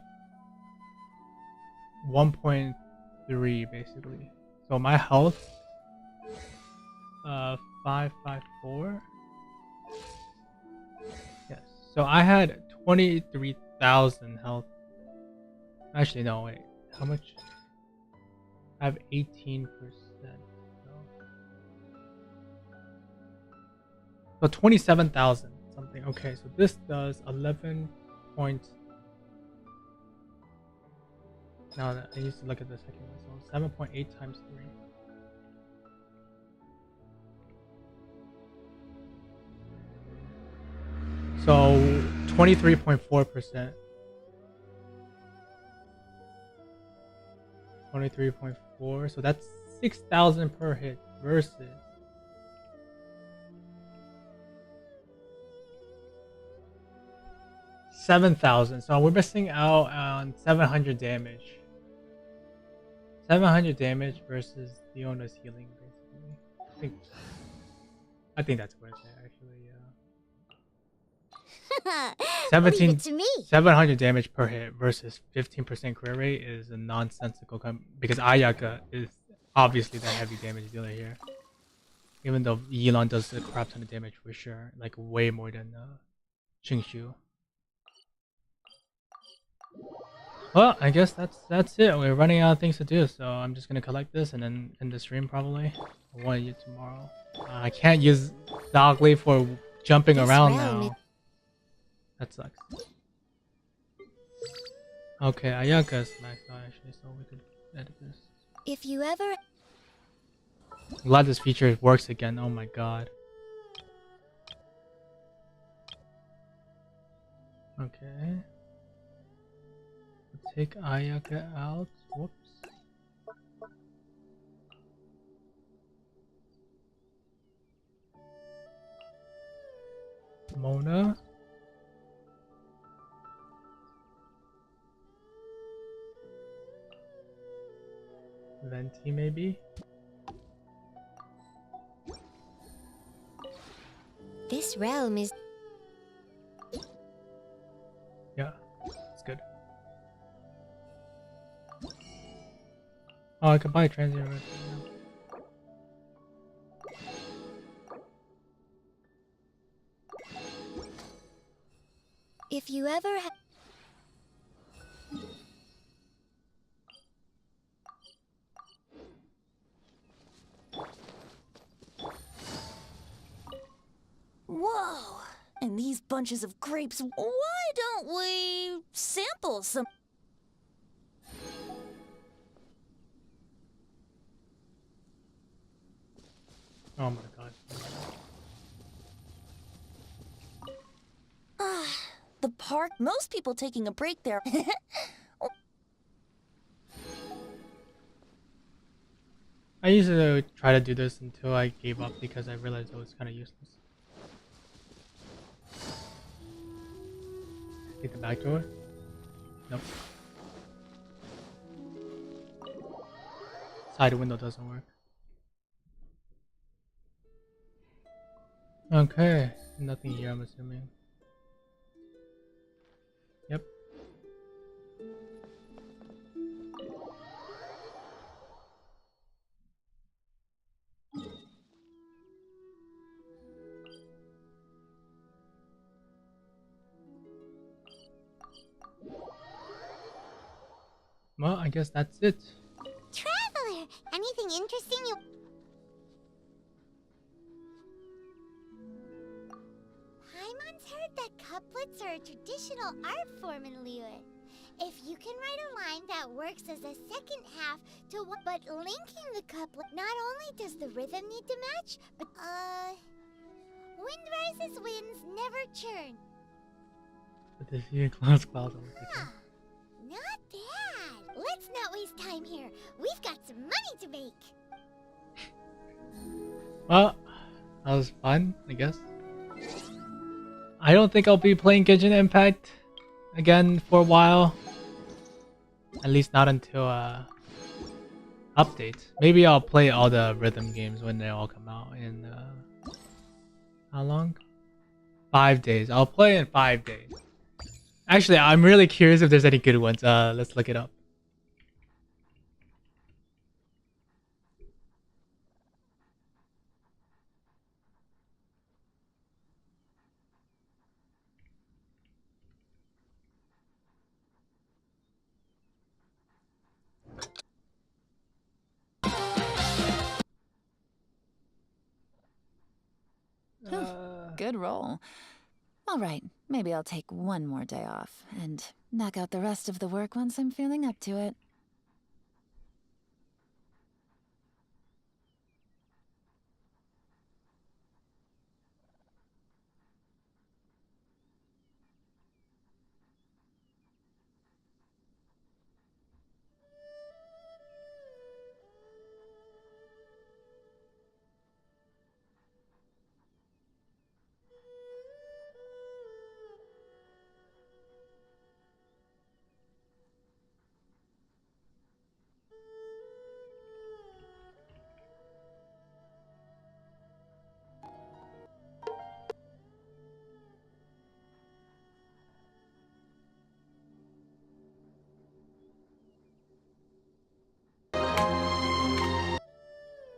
1.3 basically. So my health 554. Yes. So I had 23,000 health. Actually no, wait. How much? I have 18%. So 27,000 something. Okay, so this does 11 points. Now that I used to look at the second one, so 7.8 times 3. So 23.4%. 23.4. So that's 6,000 per hit versus 7,000. So we're missing out on 700 damage. 700 damage versus Diona's healing, basically. I think that's worth it, actually. Yeah. Leave it to me. 700 damage per hit versus 15% crit rate is a nonsensical because Ayaka is obviously the heavy damage dealer here. Even though Yelan does a crap ton of damage for sure, like way more than Qingshu. Well, I guess that's it. We're running out of things to do, so I'm just gonna collect this and then end the stream probably. I want to use tomorrow. I can't use Dogly for jumping around now. That sucks. Okay, Ayaka is maxed out actually, so we could edit this. If you ever... I'm glad this feature works again. Oh my god. Okay. Take Ayaka out. Whoops. Mona. Venti maybe. This realm is... Yeah, it's good. Oh, I could buy a transient right now. If you ever... And these bunches of grapes, why don't we sample some? Oh my god. The park, most people taking a break there. I used to try to do this until I gave up because I realized it was kind of useless. Take the back door? Nope. Side window doesn't work. Okay, nothing here I'm assuming. Yep. Well, I guess that's it. Traveler, anything interesting you... Paimon's heard that couplets are a traditional art form in Liyue. If you can write a line that works as a second half to what... But linking the couplet, not only does the rhythm need to match, but... Wind rises winds never churn. But this here clouds on the kitchen. Not bad. Let's not waste time here. We've got some money to make. Well, that was fun, I guess. I don't think I'll be playing Genshin Impact again for a while. At least not until update. Maybe I'll play all the rhythm games when they all come out in how long? 5 days. I'll play in 5 days. Actually, I'm really curious if there's any good ones. Let's look it up. Good roll. All right, maybe I'll take one more day off and knock out the rest of the work once I'm feeling up to it.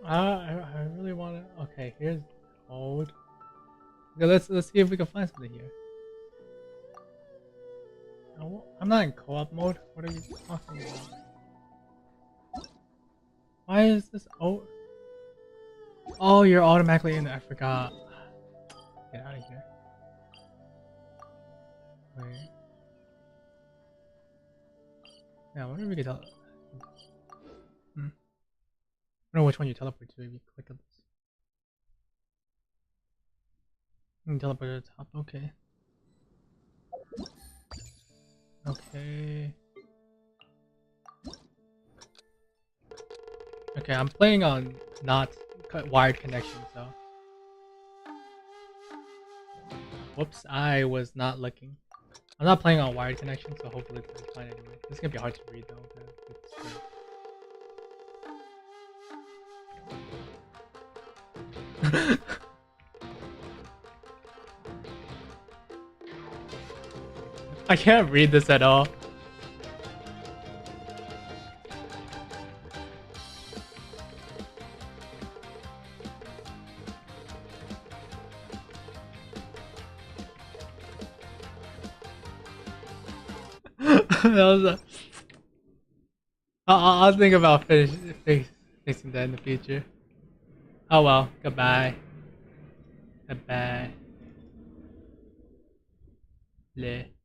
I really want to. Okay, here's code. Okay, let's see if we can find something here. Oh, I'm not in co-op mode. What are you talking about? Why is this? Oh, you're automatically in. I forgot. Get out of here. Wait. Yeah, I wonder if we could tell. I don't know which one you teleport to if you click on this. You can teleport to the top, okay. Okay. Okay, I'm playing on not wired connection, so. Whoops, I was not looking. I'm not playing on wired connection, so hopefully it's fine anyway. This is gonna be hard to read though. I can't read this at all. That was a... I'll think about fixing that in the future. Oh well, goodbye. Goodbye. Le.